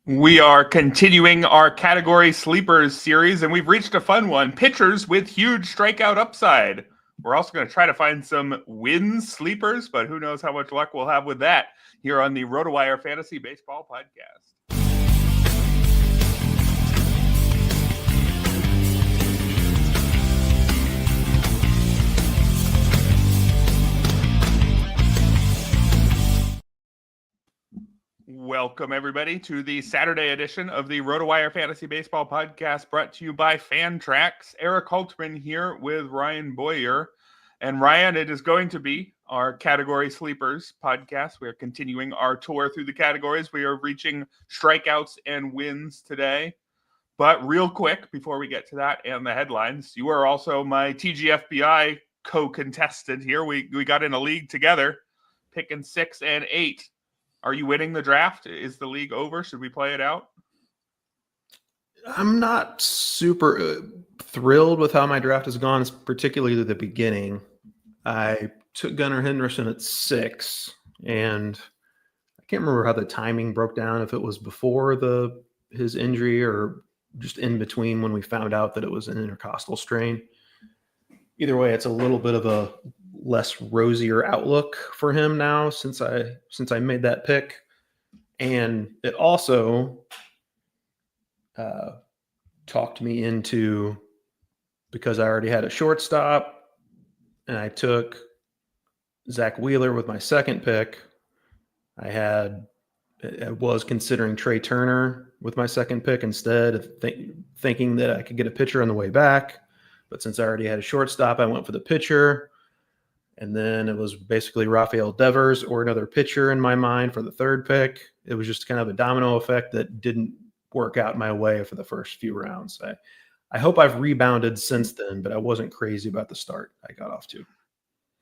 We are continuing our category sleepers series, and we've reached a fun one: pitchers with huge strikeout upside. We're also going to try to find some wins sleepers, but who knows how much luck we'll have with that here on the RotoWire Fantasy Baseball Podcast. Welcome, everybody, to the Saturday edition of the RotoWire Fantasy Baseball Podcast, brought to you by Fantrax. Erik Halterman here with Ryan Boyer. And Ryan, it is going to be our Category Sleepers podcast. We are continuing our tour through the categories. We are reaching strikeouts and wins today. But real quick, before we get to that and the headlines, you are also my TGFBI co-contestant here. We got in a league together, picking 6 and 8. Are you winning the draft? Is the league over? Should we play it out? I'm not super thrilled with how my draft has gone, particularly the beginning. I took Gunnar Henderson at 6, and I can't remember how the timing broke down, if it was before his injury or just in between when we found out that it was an intercostal strain. Either way, it's a little bit of a less rosier outlook for him now since I made that pick. And it also talked me into, because I already had a shortstop and I took Zach Wheeler with my second pick. I was considering Trey Turner with my second pick instead of thinking that I could get a pitcher on the way back. But since I already had a shortstop, I went for the pitcher. And then it was basically Rafael Devers or another pitcher in my mind for the third pick. It was just kind of a domino effect that didn't work out my way for the first few rounds. I hope I've rebounded since then, but I wasn't crazy about the start I got off to.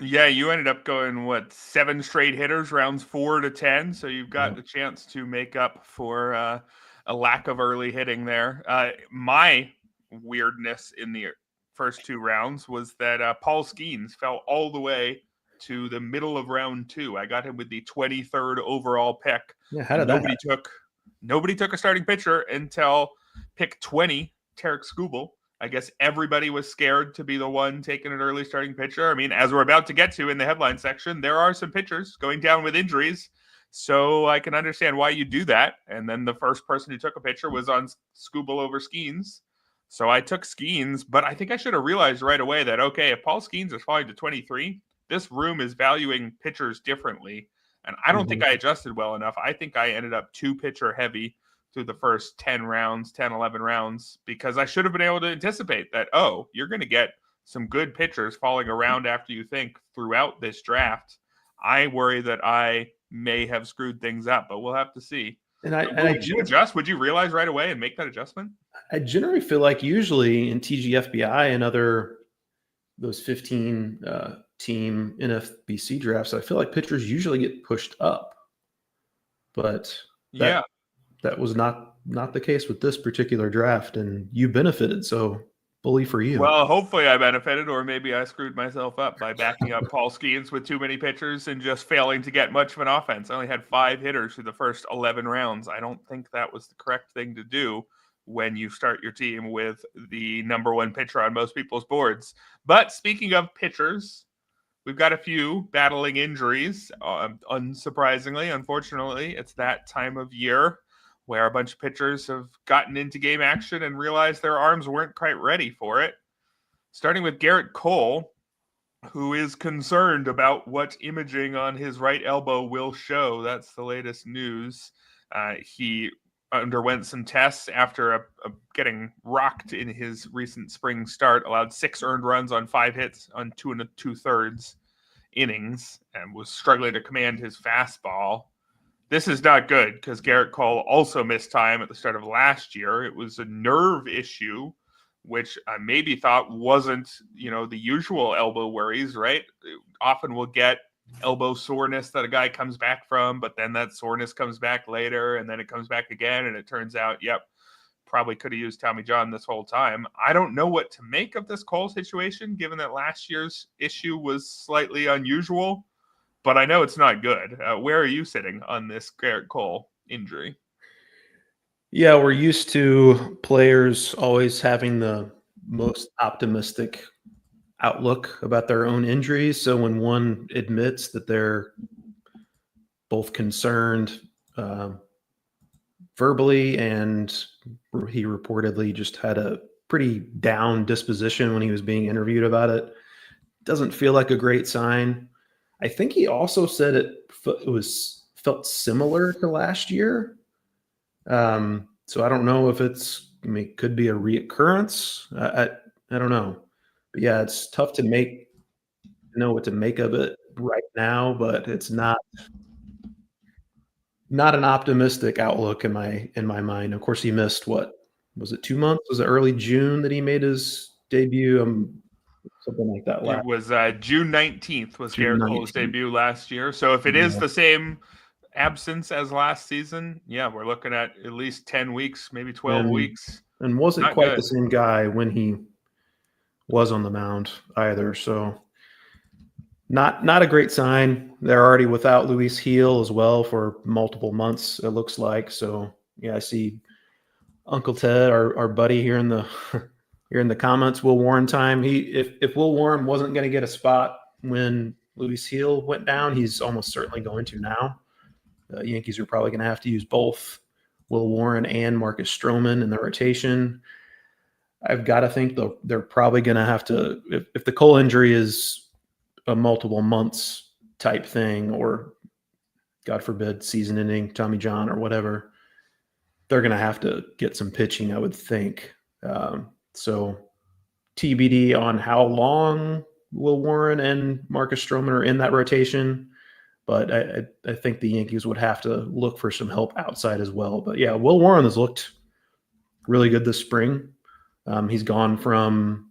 Yeah, you ended up going, 7 straight hitters, rounds 4 to 10. So you've got the chance to make up for a lack of early hitting there. My weirdness in the first 2 rounds was that Paul Skeens fell all the way to the middle of round 2. I got him with the 23rd overall pick. Yeah, how did that happen? Nobody took a starting pitcher until pick 20, Tarek Skubal. I guess everybody was scared to be the one taking an early starting pitcher. I mean, as we're about to get to in the headline section, there are some pitchers going down with injuries, so I can understand why you do that. And then the first person who took a pitcher was on Skubal over Skeens. So I took Skeens, but I think I should have realized right away that, okay, if Paul Skeens is falling to 23, this room is valuing pitchers differently. And I don't think I adjusted well enough. I think I ended up 2 pitcher heavy through the first 10, 11 rounds, because I should have been able to anticipate that, you're going to get some good pitchers falling around after you think throughout this draft. I worry that I may have screwed things up, but we'll have to see. Would you adjust? Would you realize right away and make that adjustment? I generally feel like usually in TGFBI and those 15 team NFBC drafts, I feel like pitchers usually get pushed up. But that was not the case with this particular draft, and you benefited, so bully for you. Well, hopefully I benefited, or maybe I screwed myself up by backing up Paul Skeens with too many pitchers and just failing to get much of an offense. I only had 5 hitters through the first 11 rounds. I don't think that was the correct thing to do when you start your team with the number 1 pitcher on most people's boards. But speaking of pitchers, we've got a few battling injuries. Unsurprisingly, unfortunately, it's that time of year where a bunch of pitchers have gotten into game action and realized their arms weren't quite ready for it. Starting with Gerrit Cole, who is concerned about what imaging on his right elbow will show. That's the latest news. He underwent some tests after getting rocked in his recent spring start, allowed 6 earned runs on 5 hits on 2 2/3 innings, and was struggling to command his fastball. This is not good because Gerrit Cole also missed time at the start of last year. It was a nerve issue, which I maybe thought wasn't, the usual elbow worries, right? Often we'll get elbow soreness that a guy comes back from, but then that soreness comes back later, and then it comes back again, and it turns out, probably could have used Tommy John this whole time. I don't know what to make of this Cole situation, given that last year's issue was slightly unusual. But I know it's not good. Where are you sitting on this Gerrit Cole injury? Yeah, we're used to players always having the most optimistic outlook about their own injuries. So when one admits that they're both concerned verbally, and he reportedly just had a pretty down disposition when he was being interviewed about it, doesn't feel like a great sign. I think he also said it felt similar to last year. So I don't know if it could be a reoccurrence. I don't know, but yeah, it's tough to know what to make of it right now. But it's not an optimistic outlook in my mind. Of course, he missed, what was it, 2 months? Was it early June that he made his debut? Something like that. It was June 19th was June Garrett Cole's 19th. debut last year. So if it is Yeah. the same absence as last season, yeah, we're looking at least 10 weeks, maybe 12 weeks. And wasn't Not quite good. the same guy when he was on the mound either. So not a great sign. They're already without Luis Heel as well for multiple months, it looks like. So yeah, I see Uncle Ted, our buddy here in the here in the comments, Will Warren time. If Will Warren wasn't going to get a spot when Luis Heel went down, he's almost certainly going to now. Yankees are probably going to have to use both Will Warren and Marcus Stroman in the rotation. I've got to think they're probably going to have to, if the Cole injury is a multiple months type thing, or God forbid season ending Tommy John or whatever, they're going to have to get some pitching, I would think. So TBD on how long Will Warren and Marcus Stroman are in that rotation. But I think the Yankees would have to look for some help outside as well. But yeah, Will Warren has looked really good this spring. He's gone from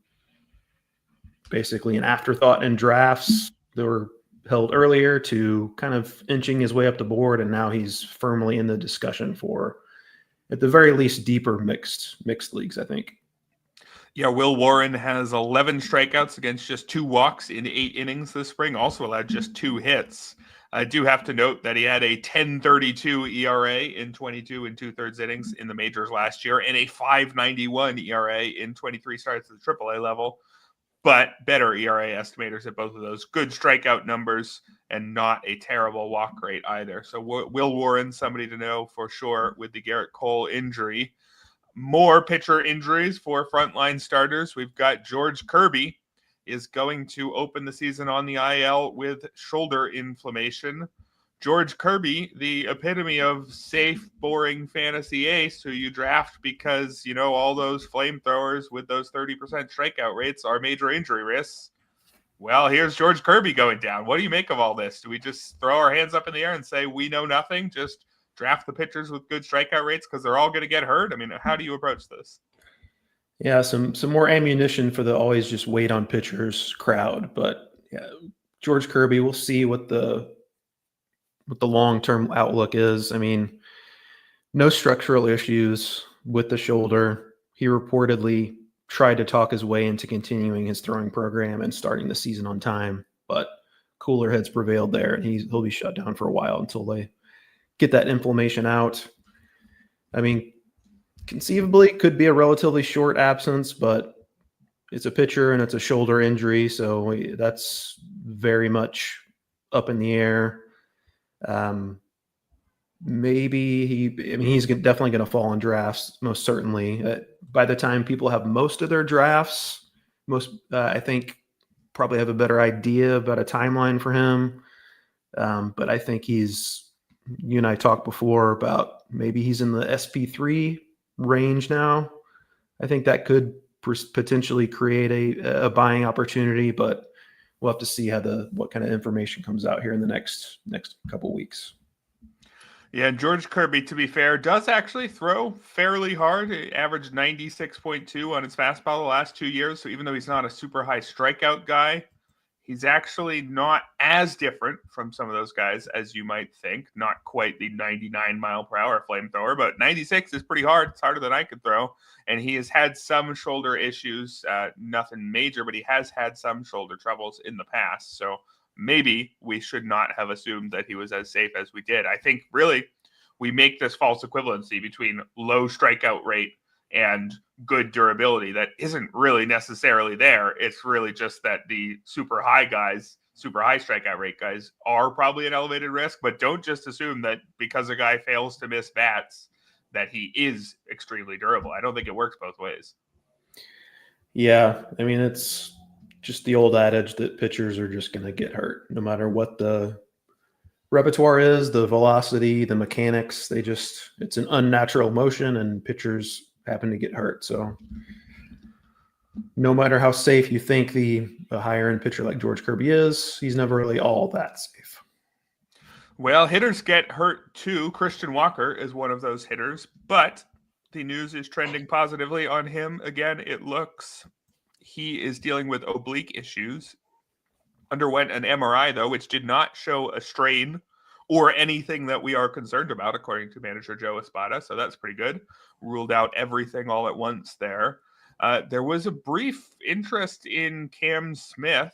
basically an afterthought in drafts that were held earlier to kind of inching his way up the board, and now he's firmly in the discussion for, at the very least, deeper mixed leagues, I think. Yeah, Will Warren has 11 strikeouts against just 2 walks in 8 innings this spring, also allowed just 2 hits. I do have to note that he had a 10.32 ERA in 22 and 2/3 innings in the majors last year, and a 5.91 ERA in 23 starts at the AAA level. But better ERA estimators at both of those. Good strikeout numbers and not a terrible walk rate either. So Will Warren, somebody to know for sure with the Garrett Cole injury. More pitcher injuries for frontline starters. We've got George Kirby is going to open the season on the IL with shoulder inflammation. George Kirby, the epitome of safe, boring fantasy ace who you draft because, all those flamethrowers with those 30% strikeout rates are major injury risks. Well, here's George Kirby going down. What do you make of all this? Do we just throw our hands up in the air and say we know nothing? Just draft the pitchers with good strikeout rates because they're all going to get hurt? I mean, how do you approach this? Yeah, some more ammunition for the always just wait on pitchers crowd. But yeah, George Kirby, we'll see what the long-term outlook is. I mean, no structural issues with the shoulder. He reportedly tried to talk his way into continuing his throwing program and starting the season on time, but cooler heads prevailed there, and he'll be shut down for a while until they get that inflammation out. I mean, conceivably could be a relatively short absence, but it's a pitcher and it's a shoulder injury, so that's very much up in the air. Maybe he's definitely going to fall in drafts, most certainly. By the time people have most of their drafts, I think probably have a better idea about a timeline for him. But I think you and I talked before about maybe he's in the SP3 range now. I think that could potentially create a buying opportunity, but we'll have to see what kind of information comes out here in the next couple weeks. Yeah, George Kirby, to be fair, does actually throw fairly hard. He averaged 96.2 on his fastball the last 2 years. So even though he's not a super high strikeout guy, he's actually not as different from some of those guys as you might think. Not quite the 99 mile per hour flamethrower, but 96 is pretty hard. It's harder than I could throw. And he has had some shoulder issues, nothing major, but he has had some shoulder troubles in the past. So maybe we should not have assumed that he was as safe as we did. I think really we make this false equivalency between low strikeout rate and good durability that isn't really necessarily there. It's really just that the super high strikeout rate guys are probably an elevated risk, but don't just assume that because a guy fails to miss bats that he is extremely durable. I don't think it works both ways. Yeah, I mean, it's just the old adage that pitchers are just going to get hurt no matter what the repertoire is, the velocity, the mechanics. It's an unnatural motion, and pitchers happen to get hurt. So no matter how safe you think a higher end pitcher like George Kirby is, he's never really all that safe. Well, hitters get hurt too. Christian Walker is one of those hitters, but the news is trending positively on him. Again, it looks he is dealing with oblique issues. Underwent an MRI, though, which did not show a strain or anything that we are concerned about, according to manager Joe Espada. So that's pretty good. Ruled out everything all at once there. There was a brief interest in Cam Smith,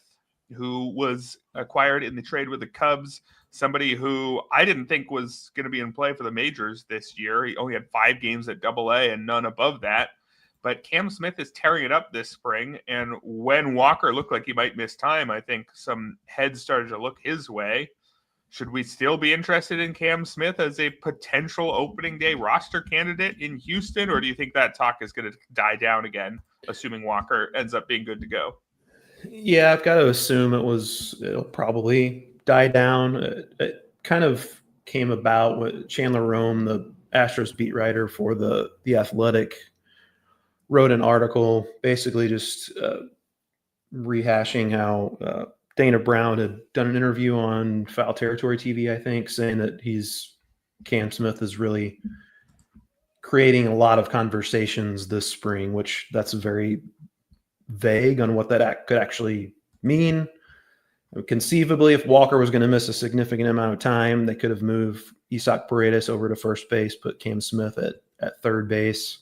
who was acquired in the trade with the Cubs, somebody who I didn't think was going to be in play for the majors this year. He only had 5 games at AA and none above that. But Cam Smith is tearing it up this spring, and when Walker looked like he might miss time, I think some heads started to look his way. Should we still be interested in Cam Smith as a potential opening day roster candidate in Houston, or do you think that talk is going to die down again, assuming Walker ends up being good to go? Yeah, I've got to assume it'll probably die down. It kind of came about with Chandler Rome, the Astros beat writer for the Athletic, wrote an article basically just rehashing how Dana Brown had done an interview on Foul Territory TV, I think, saying that Cam Smith is really creating a lot of conversations this spring, which that's very vague on what that could actually mean. Conceivably, if Walker was going to miss a significant amount of time, they could have moved Isaac Paredes over to first base, put Cam Smith at third base.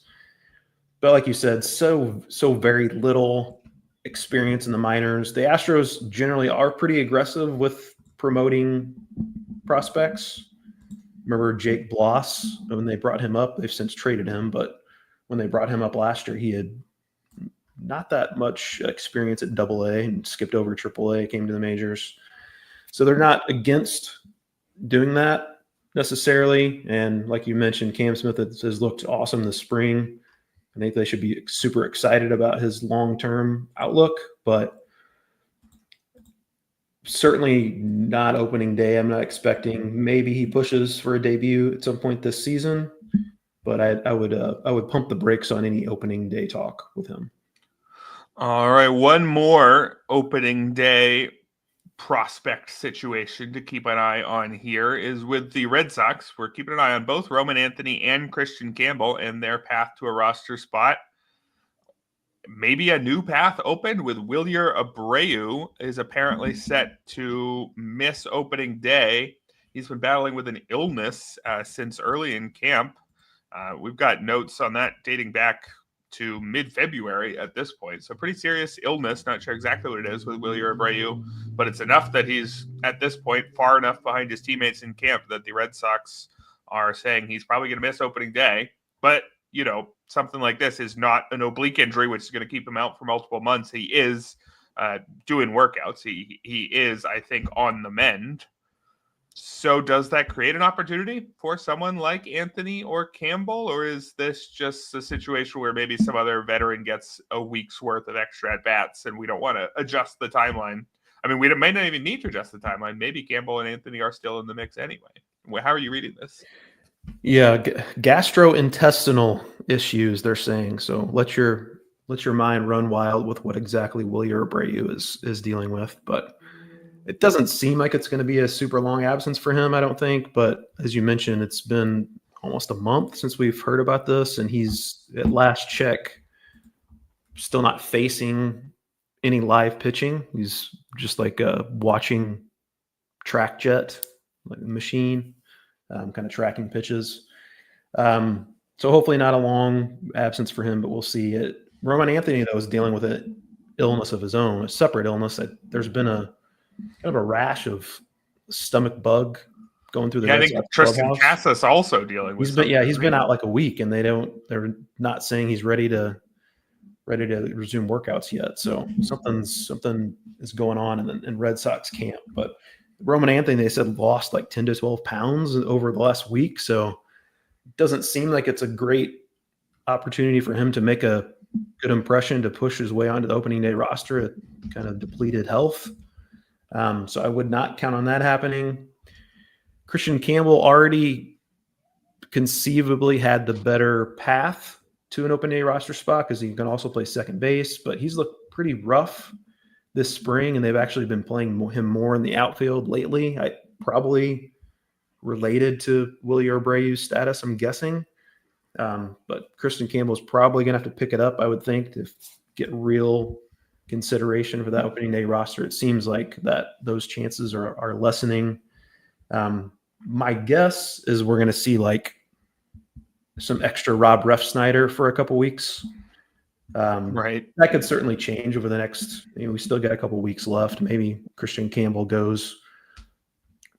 But like you said, so very little experience in the minors. The Astros generally are pretty aggressive with promoting prospects. Remember Jake Bloss, when they brought him up, they've since traded him, but when they brought him up last year, he had not that much experience at AA and skipped over AAA, came to the majors. So they're not against doing that necessarily. And like you mentioned, Cam Smith has looked awesome this spring. I think they should be super excited about his long-term outlook, but certainly not opening day. I'm not expecting. Maybe he pushes for a debut at some point this season, but I would pump the brakes on any opening day talk with him. All right, one more opening day prospect situation to keep an eye on here is with the Red Sox. We're keeping an eye on both Roman Anthony and Christian Campbell and their path to a roster spot. Maybe a new path opened with Wilyer Abreu is apparently set to miss opening day. He's been battling with an illness since early in camp. We've got notes on that dating back to mid-February at this point. So pretty serious illness. Not sure exactly what it is with Wilyer Abreu, but it's enough that he's at this point far enough behind his teammates in camp that the Red Sox are saying he's probably going to miss opening day. But, you know, something like this is not an oblique injury, which is going to keep him out for multiple months. He is doing workouts. He is, I think, on the mend. So does that create an opportunity for someone like Anthony or Campbell, or is this just a situation where maybe some other veteran gets a week's worth of extra at-bats and we don't want to adjust the timeline? I mean, we might not even need to adjust the timeline. Maybe Campbell and Anthony are still in the mix anyway. How are you reading this? Yeah, gastrointestinal issues, they're saying. So let your mind run wild with what exactly Wilyer Abreu is dealing with, but it doesn't seem like it's going to be a super long absence for him, I don't think. But as you mentioned, it's been almost a month since we've heard about this, and he's, at last check, still not facing any live pitching. He's just like a watching track jet, like a machine, kind of tracking pitches. So hopefully not a long absence for him, but we'll see. Roman Anthony, though, is dealing with an illness of his own, a separate illness. There's been a kind of a rash of stomach bug going through the Yeah, I Red think Sox Tristan clubhouse. Casas also dealing with He's been out like a week, and they're not saying he's ready to resume workouts yet. So something is going on in Red Sox camp. But Roman Anthony, they said, lost like 10 to 12 pounds over the last week. So it doesn't seem like it's a great opportunity for him to make a good impression to push his way onto the opening day roster at kind of depleted health. So I would not count on that happening. Christian Campbell already conceivably had the better path to an open day roster spot because he can also play second base, but he's looked pretty rough this spring, and they've actually been playing him more in the outfield lately. Probably related to Willie Abreu's status, I'm guessing. But Christian Campbell's probably going to have to pick it up, I would think, to get real consideration for that opening day roster. It seems like that those chances are lessening. My guess is we're going to see like some extra Rob Refsnyder for a couple weeks. Right. That could certainly change over the next, we still got a couple weeks left. Maybe Christian Campbell goes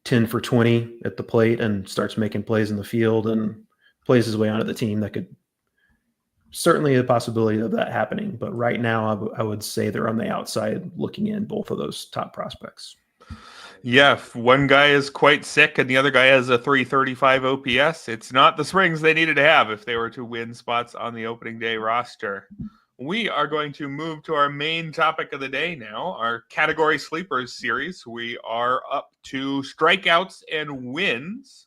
10 for 20 at the plate and starts making plays in the field and plays his way onto the team. That could certainly a possibility of that happening. But right now, I would say they're on the outside looking in, both of those top prospects. Yeah, if one guy is quite sick and the other guy has a 335 OPS, it's not the springs they needed to have if they were to win spots on the opening day roster. We are going to move to our main topic of the day now, our category sleepers series. We are up to strikeouts and wins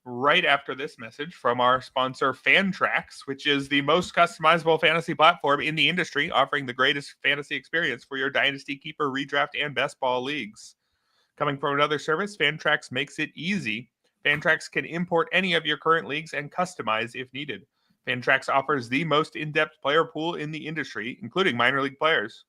right after this message from our sponsor Fantrax, which is the most customizable fantasy platform in the industry, offering the greatest fantasy experience for your dynasty, keeper, redraft, and best ball leagues. Coming from another service, Fantrax makes it easy. Fantrax can import any of your current leagues and customize if needed. Fantrax offers the most in-depth player pool in the industry, including minor league players.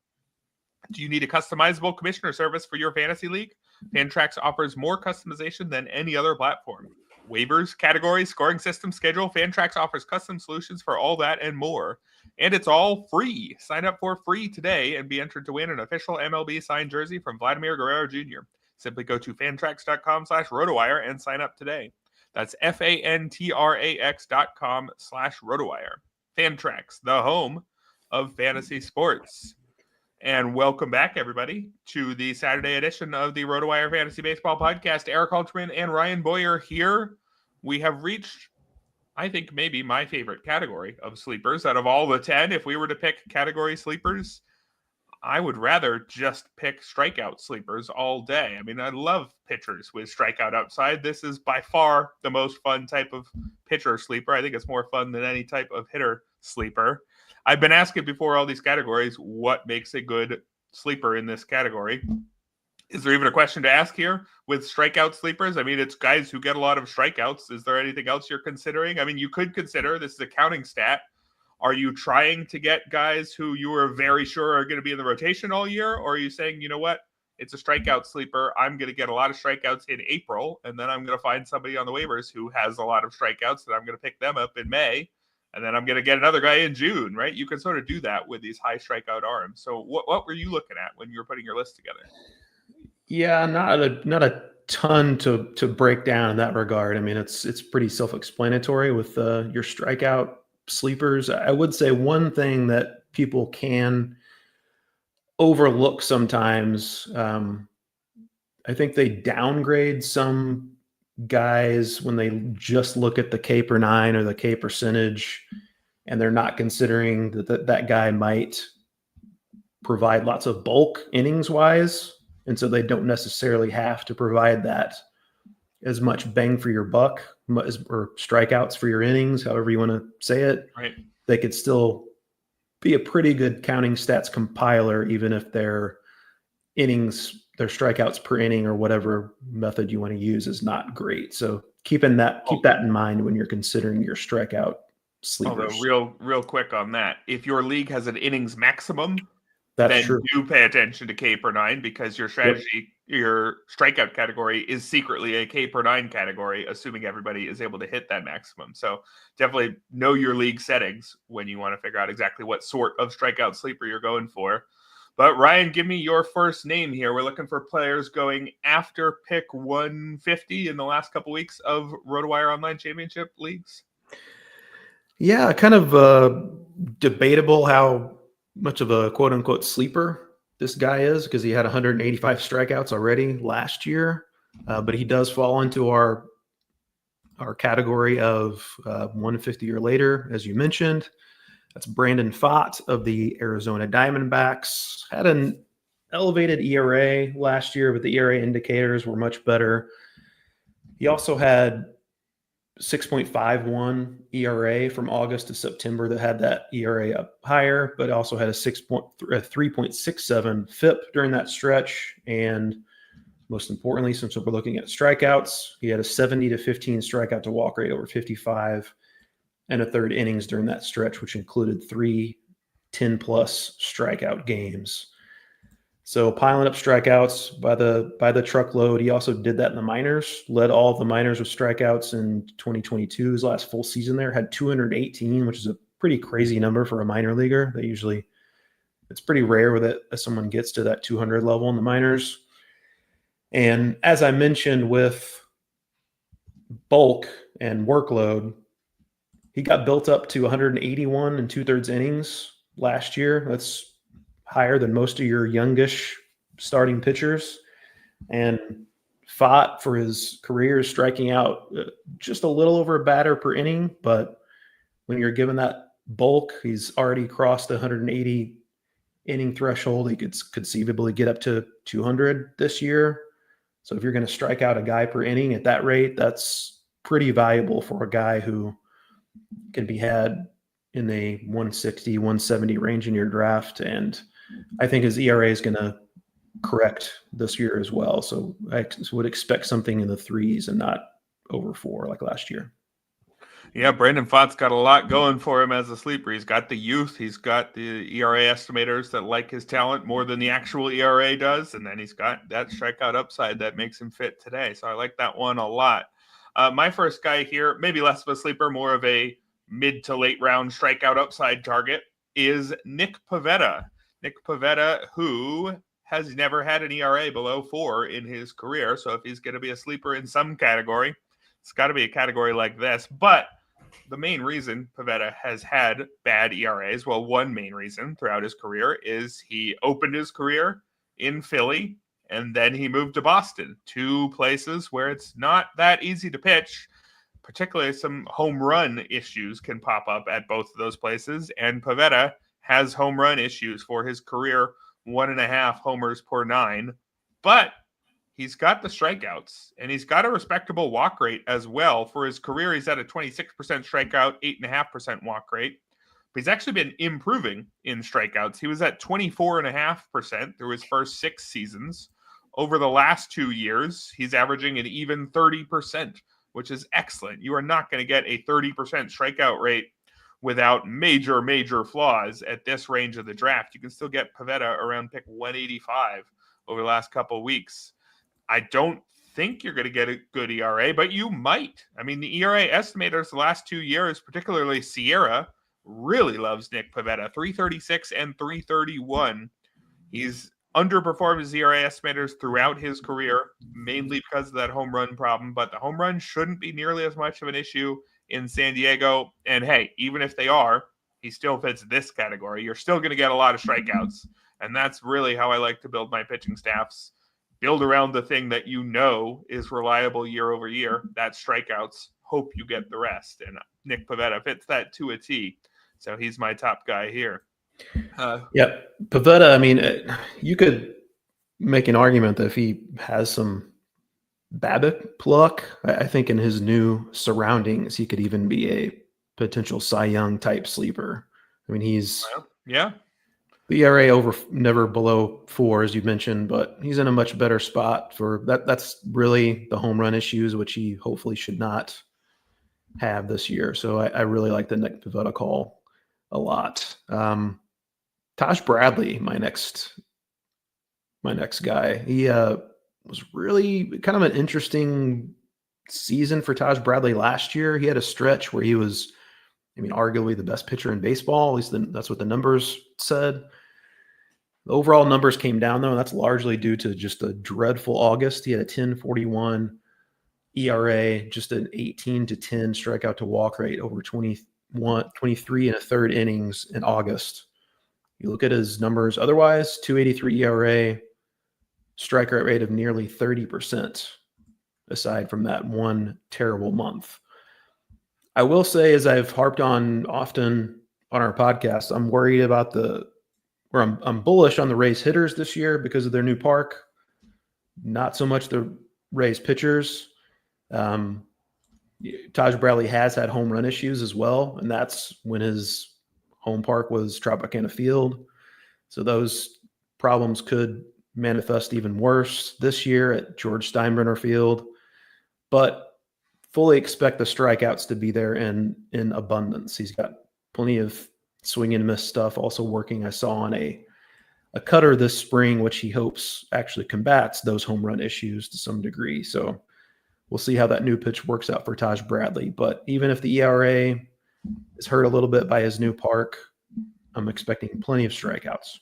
Do you need a customizable commissioner service for your fantasy league? Fantrax offers more customization than any other platform. Waivers, categories, scoring system, schedule. Fantrax offers custom solutions for all that and more. And it's all free. Sign up for free today and be entered to win an official MLB signed jersey from Vladimir Guerrero Jr. Simply go to fantrax.com/RotoWire and sign up today. That's fantrax.com/RotoWire. Fantrax, the home of fantasy sports. And welcome back, everybody, to the Saturday edition of the RotoWire Fantasy Baseball Podcast. Erik Halterman and Ryan Boyer here. We have reached, I think, maybe my favorite category of sleepers. Out of all the 10, if we were to pick category sleepers, I would rather just pick strikeout sleepers all day. I mean, I love pitchers with strikeout upside. This is by far the most fun type of pitcher sleeper. I think it's more fun than any type of hitter sleeper. I've been asking before all these categories, what makes a good sleeper in this category? Is there even a question to ask here with strikeout sleepers? I mean, it's guys who get a lot of strikeouts. Is there anything else you're considering? I mean, you could consider, this is a counting stat, are you trying to get guys who you are very sure are going to be in the rotation all year? Or are you saying, you know what, it's a strikeout sleeper. I'm going to get a lot of strikeouts in April, and then I'm going to find somebody on the waivers who has a lot of strikeouts, and I'm going to pick them up in May, and then I'm going to get another guy in June, right? You can sort of do that with these high strikeout arms. So what were you looking at when you were putting your list together? Yeah, not a ton to break down in that regard. I mean, it's pretty self-explanatory with your strikeout sleepers. I would say one thing that people can overlook sometimes, I think they downgrade some guys when they just look at the K per 9 or the K percentage, and they're not considering that guy might provide lots of bulk innings wise. And so they don't necessarily have to provide that as much bang for your buck or strikeouts for your innings, however you want to say it. Right. They could still be a pretty good counting stats compiler, even if their innings, their strikeouts per inning or whatever method you want to use is not great. So keep that in mind when you're considering your strikeout sleepers. Although real quick on that, if your league has an innings maximum, That's then true. do pay attention to K per 9 because your strategy, your strikeout category is secretly a K per 9 category, assuming everybody is able to hit that maximum. So definitely know your league settings when you want to figure out exactly what sort of strikeout sleeper you're going for. But Ryan, give me your first name here. We're looking for players going after pick 150 in the last couple weeks of RotoWire Online Championship leagues. Yeah, kind of debatable how much of a quote-unquote sleeper this guy is, because he had 185 strikeouts already last year. But he does fall into our category of 150 or later, as you mentioned. That's Brandon Pfaadt of the Arizona Diamondbacks. Had an elevated ERA last year, but the ERA indicators were much better. He also had 6.51 ERA from August to September that had that ERA up higher, but also had a 3.67 FIP during that stretch. And most importantly, since we're looking at strikeouts, he had a 70 to 15 strikeout to walk rate over 55 and a third innings during that stretch, which included 3 10-plus strikeout games. So piling up strikeouts by the truckload. He also did that in the minors, led all of the minors with strikeouts in 2022. His last full season there had 218, which is a pretty crazy number for a minor leaguer. It's pretty rare that someone gets to that 200 level in the minors. And as I mentioned, with bulk and workload, he got built up to 181 and 2/3 innings last year. That's higher than most of your youngish starting pitchers. And Pfaadt for his career is striking out just a little over a batter per inning. But when you're given that bulk, he's already crossed the 180 inning threshold. He could conceivably get up to 200 this year. So if you're going to strike out a guy per inning at that rate, that's pretty valuable for a guy who can be had in the 160, 170 range in your draft. And I think his ERA is going to correct this year as well. So I would expect something in the 3s and not over 4 like last year. Yeah, Brandon Pfaadt's got a lot going for him as a sleeper. He's got the youth. He's got the ERA estimators that like his talent more than the actual ERA does. And then he's got that strikeout upside that makes him fit today. So I like that one a lot. My first guy here, maybe less of a sleeper, more of a mid to late round strikeout upside target, is Nick Pivetta. Nick Pivetta, who has never had an ERA below 4 in his career. So if he's going to be a sleeper in some category, it's got to be a category like this. But the main reason Pivetta has had bad ERAs, well, one main reason throughout his career is he opened his career in Philly and then he moved to Boston, 2 places where it's not that easy to pitch. Particularly some home run issues can pop up at both of those places. And Pivetta has home run issues for his career, 1.5 homers per 9. But he's got the strikeouts, and he's got a respectable walk rate as well. For his career, he's at a 26% strikeout, 8.5% walk rate. But he's actually been improving in strikeouts. He was at 24.5% through his first 6 seasons. Over the last 2 years, he's averaging an even 30%, which is excellent. You are not going to get a 30% strikeout rate without major flaws at this range of the draft. You can still get Pivetta around pick 185 over the last couple of weeks. I don't think you're going to get a good ERA, but you might. I mean, the ERA estimators the last 2 years, particularly Sierra, really loves Nick Pivetta, 336 and 331. He's underperformed his ERA estimators throughout his career, mainly because of that home run problem, but the home run shouldn't be nearly as much of an issue in San Diego. And hey, even if they are, he still fits this category. You're still going to get a lot of strikeouts. And that's really how I like to build my pitching staffs. Build around the thing that you know is reliable year over year. That's strikeouts. Hope you get the rest. And Nick Pivetta fits that to a T. So he's my top guy here. Yep. Pivetta, I mean, you could make an argument that if he has some BABIP pluck, I think in his new surroundings, he could even be a potential Cy Young type sleeper. I mean, he's the ERA over never below 4, as you mentioned, but he's in a much better spot for that. That's really the home run issues, which he hopefully should not have this year. So I really like the Nick Pivetta call a lot. Taj Bradley, my next guy. He was really kind of an interesting season for Taj Bradley last year. He had a stretch where he was, arguably the best pitcher in baseball. At least that's what the numbers said. The overall numbers came down, though, and that's largely due to just a dreadful August. He had a 10.41 ERA, just an 18-10 strikeout to walk rate over 23 and a third innings in August. You look at his numbers otherwise, 2.83 ERA, strikeout rate of nearly 30%, aside from that one terrible month. I will say, as I've harped on often on our podcast, I'm worried about I'm bullish on the Rays hitters this year because of their new park. Not so much the Rays pitchers. Taj Bradley has had home run issues as well, and that's when his home park was Tropicana Field. So those problems could manifest even worse this year at George Steinbrenner Field. But fully expect the strikeouts to be there in abundance. He's got plenty of swing and miss stuff also working. I saw on a cutter this spring, which he hopes actually combats those home run issues to some degree. So we'll see how that new pitch works out for Taj Bradley. But even if the ERA is hurt a little bit by his new park, I'm expecting plenty of strikeouts.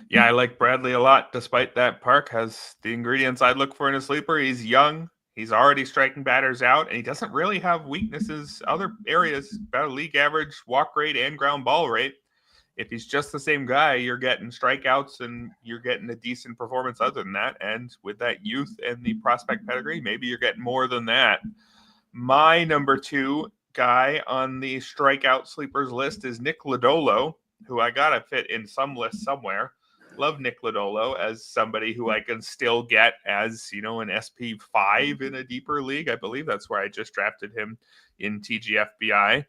Yeah, I like Bradley a lot. Despite that park has the ingredients I'd look for in a sleeper. He's young. He's already striking batters out, and he doesn't really have weaknesses. Other areas, about a league average walk rate and ground ball rate. If he's just the same guy, you're getting strikeouts and you're getting a decent performance other than that. And with that youth and the prospect pedigree, maybe you're getting more than that. My number 2 guy on the strikeout sleepers list is Nick Lodolo, who I got to fit in some list somewhere. Love Nick Lodolo as somebody who I can still get as, an SP5 in a deeper league. I believe that's where I just drafted him in TGFBI.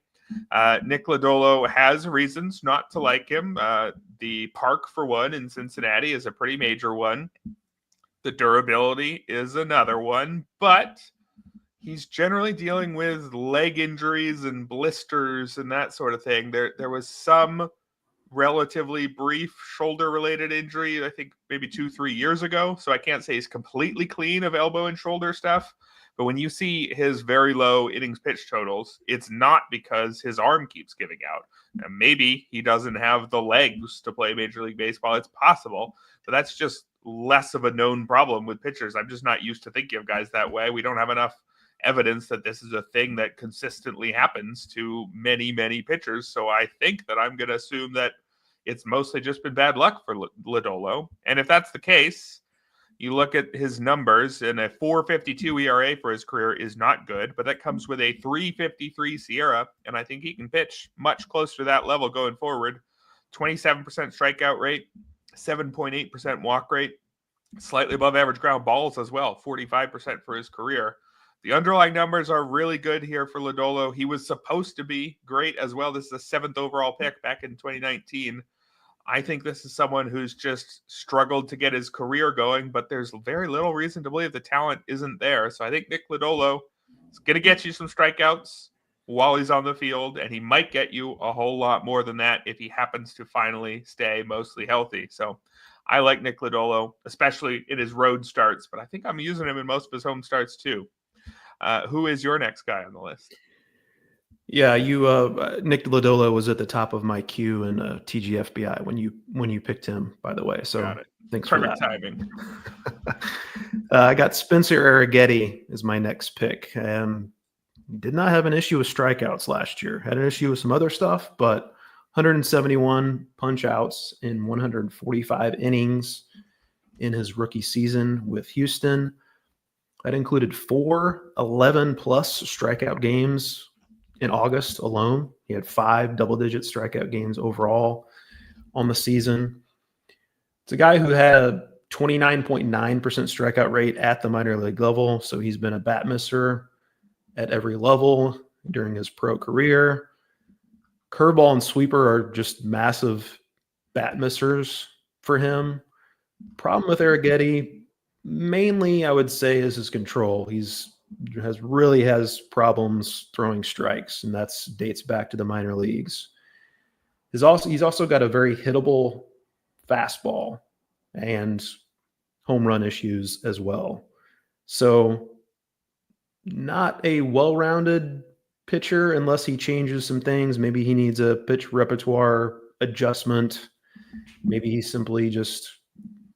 Nick Lodolo has reasons not to like him. The park, for one, in Cincinnati is a pretty major one. The durability is another one, but he's generally dealing with leg injuries and blisters and that sort of thing. There was some relatively brief shoulder-related injury, I think maybe 2-3 years ago. So I can't say he's completely clean of elbow and shoulder stuff. But when you see his very low innings pitch totals, it's not because his arm keeps giving out. Now, maybe he doesn't have the legs to play Major League Baseball. It's possible. But that's just less of a known problem with pitchers. I'm just not used to thinking of guys that way. We don't have enough evidence that this is a thing that consistently happens to many, many pitchers. So I think that I'm going to assume that it's mostly just been bad luck for Lodolo. And if that's the case, you look at his numbers, and a 4.52 ERA for his career is not good, but that comes with a 3.53 SIERA, and I think he can pitch much closer to that level going forward. 27% strikeout rate, 7.8% walk rate, slightly above average ground balls as well, 45% for his career. The underlying numbers are really good here for Lodolo. He was supposed to be great as well. This is the 7th overall pick back in 2019. I think this is someone who's just struggled to get his career going, but there's very little reason to believe the talent isn't there. So I think Nick Lodolo is going to get you some strikeouts while he's on the field, and he might get you a whole lot more than that if he happens to finally stay mostly healthy. So I like Nick Lodolo, especially in his road starts, but I think I'm using him in most of his home starts too. Who is your next guy on the list? Yeah, Nick Lodolo was at the top of my queue in TGFBI when you picked him, by the way. So thanks for that. Perfect timing. I got Spencer Arrighetti as my next pick. Did not have an issue with strikeouts last year. Had an issue with some other stuff, but 171 punch outs in 145 innings in his rookie season with Houston. That included 4 11-plus strikeout games in August alone. He had 5 double-digit strikeout games overall on the season. It's a guy who had a 29.9% strikeout rate at the minor league level, so he's been a bat misser at every level during his pro career. Curveball and sweeper are just massive bat missers for him. Problem with Arrighetti, mainly I would say, is his control. Has problems throwing strikes, and that dates back to the minor leagues. He's also got a very hittable fastball and home run issues as well. So not a well-rounded pitcher unless he changes some things. Maybe he needs a pitch repertoire adjustment. Maybe he simply just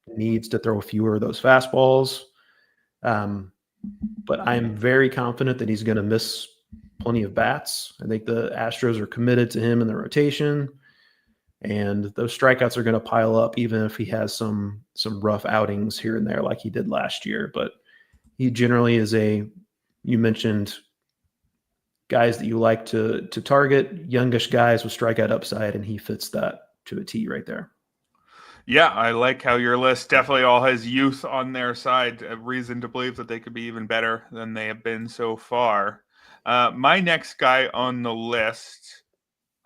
needs to throw fewer of those fastballs. But I'm very confident that he's going to miss plenty of bats. I think the Astros are committed to him in the rotation, and those strikeouts are going to pile up even if he has some rough outings here and there like he did last year. But he generally is you mentioned guys that you like to target, youngish guys with strikeout upside, and he fits that to a T right there. Yeah, I like how your list definitely all has youth on their side, a reason to believe that they could be even better than they have been so far. My next guy on the list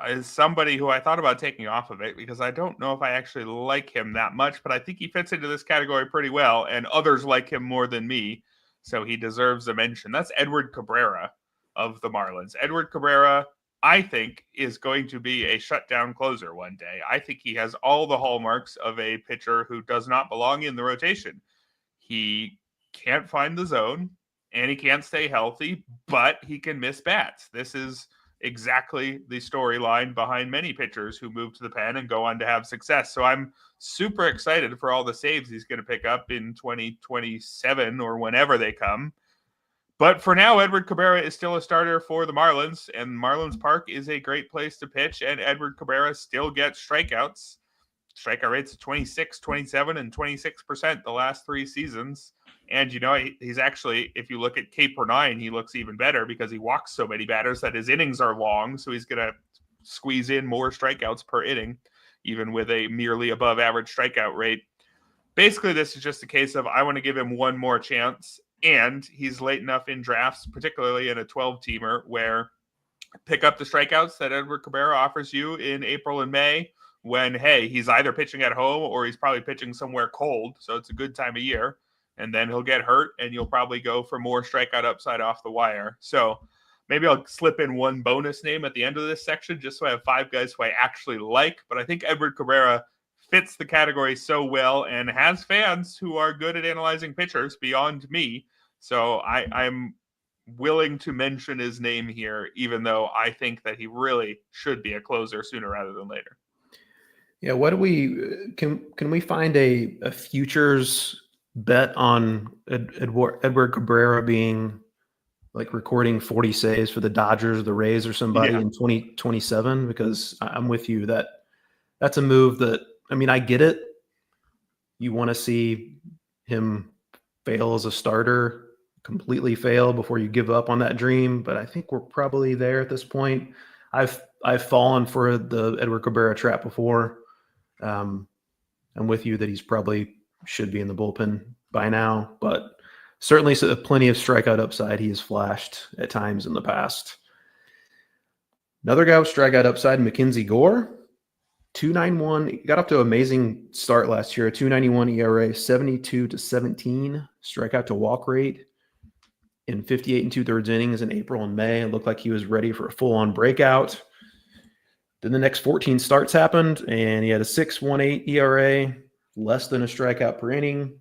is somebody who I thought about taking off of it because I don't know if I actually like him that much, but I think he fits into this category pretty well, and others like him more than me, so he deserves a mention. That's Edward Cabrera of the Marlins. Edward Cabrera, I think, is going to be a shutdown closer one day. I think he has all the hallmarks of a pitcher who does not belong in the rotation. He can't find the zone, and he can't stay healthy, but he can miss bats. This is exactly the storyline behind many pitchers who move to the pen and go on to have success. So I'm super excited for all the saves he's going to pick up in 2027 or whenever they come. But for now, Edward Cabrera is still a starter for the Marlins, and Marlins Park is a great place to pitch, and Edward Cabrera still gets strikeouts. Strikeout rates of 26, 27, and 26% the last 3 seasons. And, he's actually, if you look at K per 9, he looks even better because he walks so many batters that his innings are long, so he's going to squeeze in more strikeouts per inning, even with a merely above average strikeout rate. Basically, this is just a case of I want to give him one more chance, and he's late enough in drafts, particularly in a 12-teamer, where pick up the strikeouts that Edward Cabrera offers you in April and May when, hey, he's either pitching at home or he's probably pitching somewhere cold, so it's a good time of year. And then he'll get hurt, and you'll probably go for more strikeout upside off the wire. So maybe I'll slip in one bonus name at the end of this section just so I have 5 guys who I actually like. But I think Edward Cabrera fits the category so well and has fans who are good at analyzing pitchers beyond me. So I'm willing to mention his name here, even though I think that he really should be a closer sooner rather than later. Yeah, what do we can we find a futures bet on Edward Cabrera being like recording 40 saves for the Dodgers, the Rays, or somebody in 2027? Because I'm with you that's a move that, I mean, I get it. You want to see him fail as a starter, completely fail before you give up on that dream. But I think we're probably there at this point. I've fallen for the Edward Cabrera trap before. I'm with you that he's probably should be in the bullpen by now, but certainly plenty of strikeout upside he has flashed at times in the past. Another guy with strikeout upside, MacKenzie Gore, 2.91. Got up to an amazing start last year, a 2.91 ERA, 72-17 strikeout to walk rate in 58 2/3 innings in April and May. It looked like he was ready for a full-on breakout. Then the next 14 starts happened, and he had a 6.18 ERA, less than a strikeout per inning.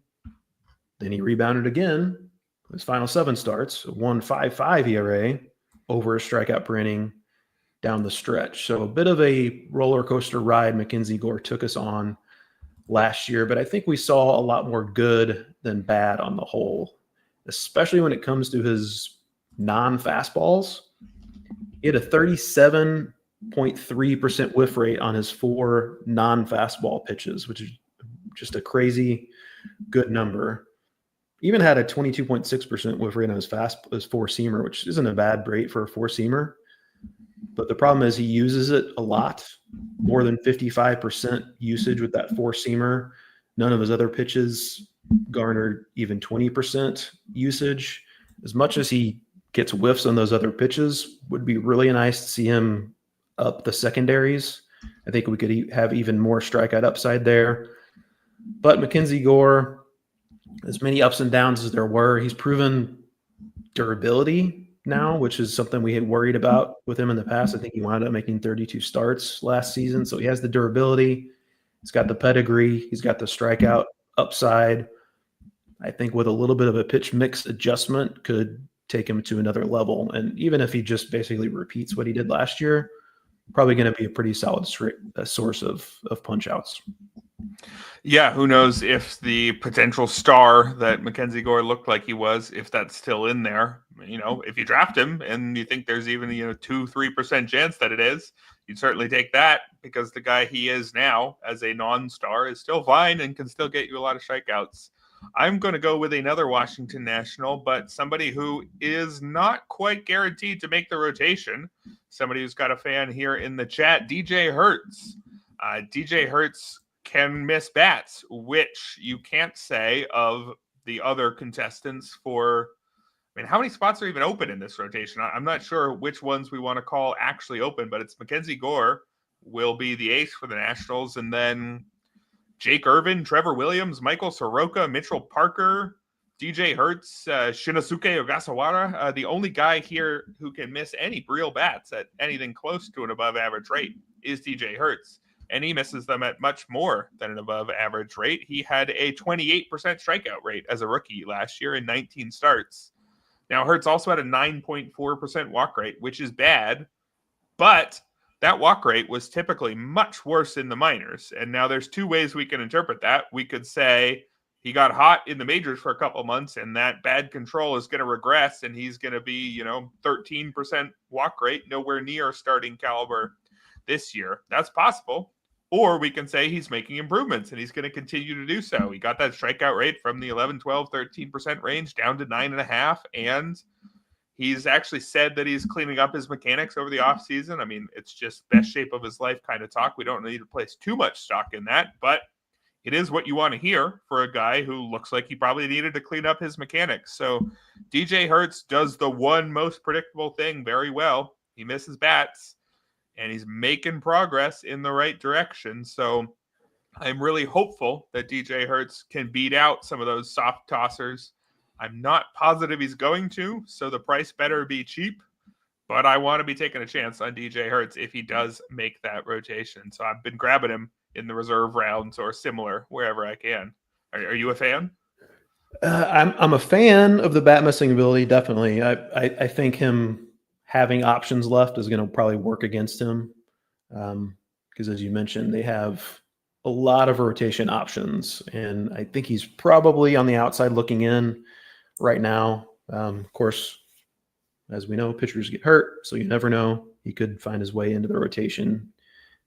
Then he rebounded again. His final 7 starts, a 1.55 ERA, over a strikeout per inning down the stretch. So a bit of a roller coaster ride MacKenzie Gore took us on last year, but I think we saw a lot more good than bad on the whole, especially when it comes to his non-fastballs. He had a 37.3% whiff rate on his 4 non-fastball pitches, which is just a crazy good number. Even had a 22.6% whiff rate on his 4-seamer, which isn't a bad rate for a 4-seamer. But the problem is he uses it a lot, more than 55% usage with that 4-seamer. None of his other pitches garnered even 20% usage. As much as he gets whiffs on those other pitches, would be really nice to see him up the secondaries. I think we could have even more strikeout upside there. But MacKenzie Gore, as many ups and downs as there were, he's proven durability now, which is something we had worried about with him in the past. I think he wound up making 32 starts last season. So he has the durability. He's got the pedigree. He's got the strikeout upside. I think with a little bit of a pitch mix adjustment could take him to another level. And even if he just basically repeats what he did last year, probably going to be a pretty solid source of punch outs. Yeah, who knows if the potential star that MacKenzie Gore looked like he was, if that's still in there. If you draft him and you think there's even 2-3% chance that it is, you'd certainly take that, because the guy he is now as a non-star is still fine and can still get you a lot of strikeouts. I'm going to go with another Washington National, but somebody who is not quite guaranteed to make the rotation. Somebody who's got a fan here in the chat, DJ Herz. DJ Herz can miss bats, which you can't say of the other contestants for. How many spots are even open in this rotation? I'm not sure which ones we want to call actually open, but it's MacKenzie Gore will be the ace for the Nationals, and then Jake Irvin, Trevor Williams, Michael Soroka, Mitchell Parker, DJ Hertz, Shinosuke Ogasawara. The only guy here who can miss any real bats at anything close to an above average rate is DJ Hertz, and he misses them at much more than an above average rate. He had a 28% strikeout rate as a rookie last year in 19 starts. Now, Hertz also had a 9.4% walk rate, which is bad, but that walk rate was typically much worse in the minors. And now there's two ways we can interpret that. We could say he got hot in the majors for a couple months, and that bad control is going to regress, and he's going to be, 13% walk rate, nowhere near starting caliber this year. That's possible. Or we can say he's making improvements and he's going to continue to do so. He got that strikeout rate from the 11, 12, 13% range down to 9.5%. And he's actually said that he's cleaning up his mechanics over the offseason. It's just best shape of his life kind of talk. We don't need to place too much stock in that, but it is what you want to hear for a guy who looks like he probably needed to clean up his mechanics. So DJ Hertz does the one most predictable thing very well. He misses bats, and he's making progress in the right direction. So I'm really hopeful that DJ Hertz can beat out some of those soft tossers. I'm not positive he's going to, so the price better be cheap. But I want to be taking a chance on DJ Hertz if he does make that rotation. So I've been grabbing him in the reserve rounds or similar wherever I can. Are you a fan? I'm a fan of the bat missing ability, definitely. I think him having options left is going to probably work against him because, as you mentioned, they have a lot of rotation options, and I think he's probably on the outside looking in right now. Of course, as we know, pitchers get hurt, so you never know. He could find his way into the rotation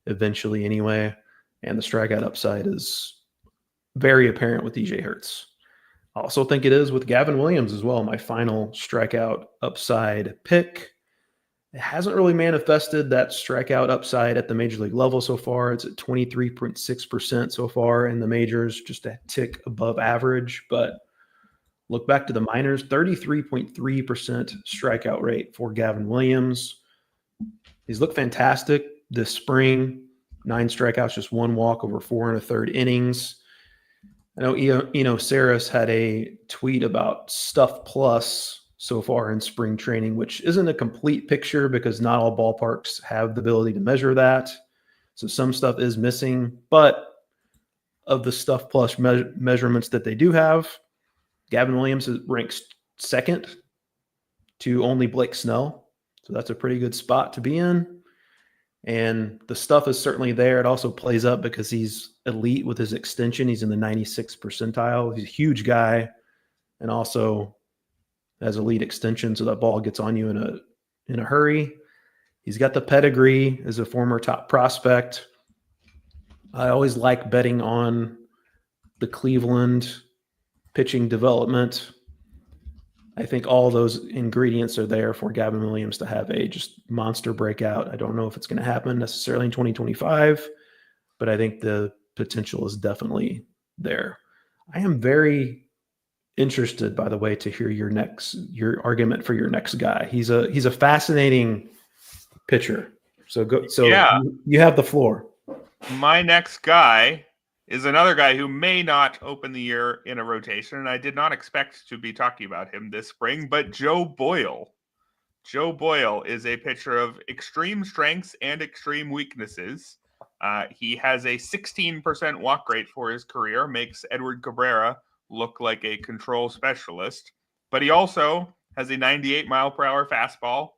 eventually anyway, and the strikeout upside is very apparent with DJ Hertz. I also think it is with Gavin Williams as well, my final strikeout upside pick. It hasn't really manifested that strikeout upside at the major league level so far. It's at 23.6% so far in the majors, just a tick above average. But look back to the minors, 33.3% strikeout rate for Gavin Williams. He's looked fantastic this spring. 9 strikeouts, just 1 walk over 4 1/3 innings. I know Eno Saris had a tweet about Stuff Plus so far in spring training, which isn't a complete picture because not all ballparks have the ability to measure that. So some stuff is missing, but of the Stuff Plus measurements that they do have, Gavin Williams ranks second to only Blake Snell. So that's a pretty good spot to be in. And the stuff is certainly there. It also plays up because he's elite with his extension. He's in the 96th percentile. He's a huge guy and also has elite extension, so that ball gets on you in a hurry. He's got the pedigree as a former top prospect. I always like betting on the Cleveland pitching development. I think all those ingredients are there for Gavin Williams to have a just monster breakout. I don't know if it's going to happen necessarily in 2025, but I think the potential is definitely there. I am very interested, by the way, to hear your argument for your next guy. He's a fascinating pitcher. So yeah. You have the floor. My next guy is another guy who may not open the year in a rotation, and I did not expect to be talking about him this spring, but Joe Boyle. Joe Boyle is a pitcher of extreme strengths and extreme weaknesses. He has a 16% walk rate for his career, makes Edward Cabrera look like a control specialist, but he also has a 98 mile per hour fastball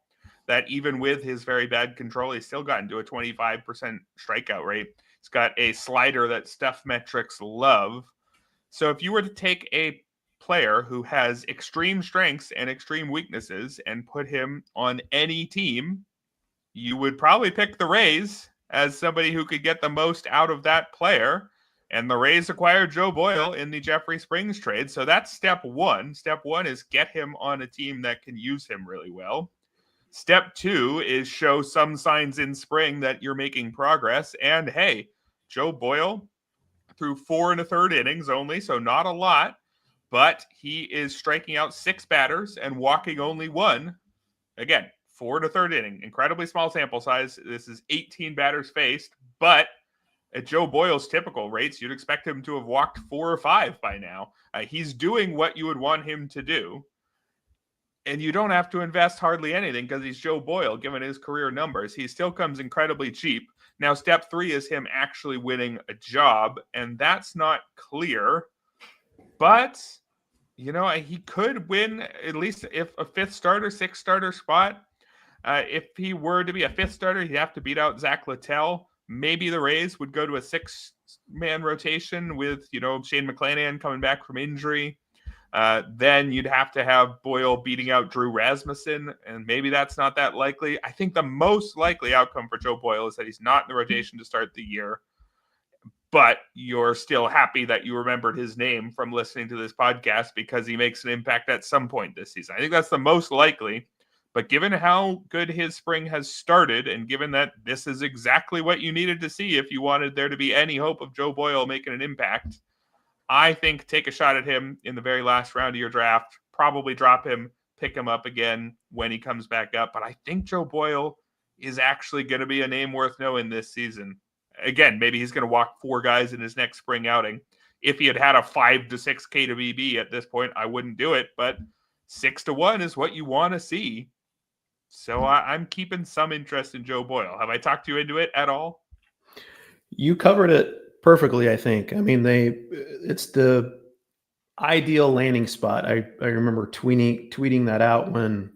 that even with his very bad control, he's still gotten to a 25% strikeout rate. He's got a slider that stuff metrics love. So if you were to take a player who has extreme strengths and extreme weaknesses and put him on any team, you would probably pick the Rays as somebody who could get the most out of that player. And the Rays acquired Joe Boyle in the Jeffrey Springs trade. So that's step one. Step one is get him on a team that can use him really well. Step two is show some signs in spring that you're making progress. And hey, Joe Boyle threw 4 1/3 innings only, so not a lot, but he is striking out 6 batters and walking only 1. Again, 4 1/3 inning, incredibly small sample size. This is 18 batters faced, but at Joe Boyle's typical rates, you'd expect him to have walked 4 or 5 by now. He's doing what you would want him to do. And you don't have to invest hardly anything because he's Joe Boyle, given his career numbers. He still comes incredibly cheap. Now, step 3 is him actually winning a job, and that's not clear. But, he could win at least if a 5th starter, 6th starter spot. If he were to be a 5th starter, he'd have to beat out Zach Littell. Maybe the Rays would go to a 6-man rotation with, Shane McClanahan coming back from injury. Then you'd have to have Boyle beating out Drew Rasmussen, and maybe that's not that likely. I think the most likely outcome for Joe Boyle is that he's not in the rotation to start the year, but you're still happy that you remembered his name from listening to this podcast because he makes an impact at some point this season. I think that's the most likely, but given how good his spring has started, and given that this is exactly what you needed to see if you wanted there to be any hope of Joe Boyle making an impact, I think take a shot at him in the very last round of your draft, probably drop him, pick him up again when he comes back up. But I think Joe Boyle is actually going to be a name worth knowing this season. Again, maybe he's going to walk 4 guys in his next spring outing. If he had a 5 to 6 K to BB at this point, I wouldn't do it, but 6 to 1 is what you want to see. So I'm keeping some interest in Joe Boyle. Have I talked you into it at all? You covered it perfectly, I think. I mean, it's the ideal landing spot. I remember tweeting that out when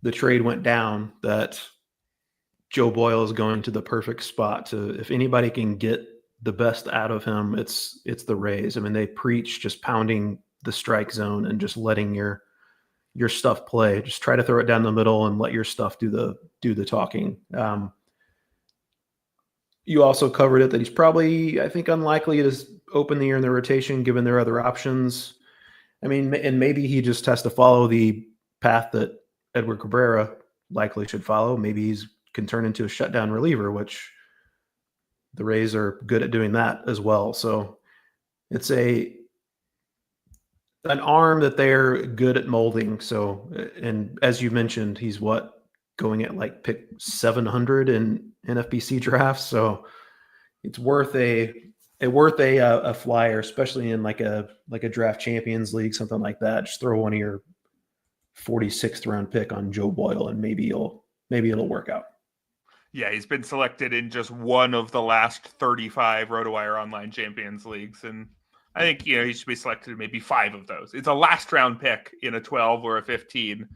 the trade went down, that Joe Boyle is going to the perfect spot to, if anybody can get the best out of him, it's the Rays. I mean, they preach just pounding the strike zone and just letting your stuff play. Just try to throw it down the middle and let your stuff do the talking. You also covered it that he's probably, I think, unlikely to open the year in the rotation given their other options. I mean, and maybe he just has to follow the path that Edward Cabrera likely should follow. Maybe he can turn into a shutdown reliever, which the Rays are good at doing that as well. So it's an arm that they're good at molding. So, and as you mentioned, he's going at like pick 700 in NFBC drafts. So it's worth a flyer, especially in like a draft champions league, something like that. Just throw one of your 46th round pick on Joe Boyle and maybe it'll work out. Yeah, he's been selected in just one of the last 35 RotoWire online champions leagues. And I think, he should be selected in maybe 5 of those. It's a last round pick in a 12 or a 15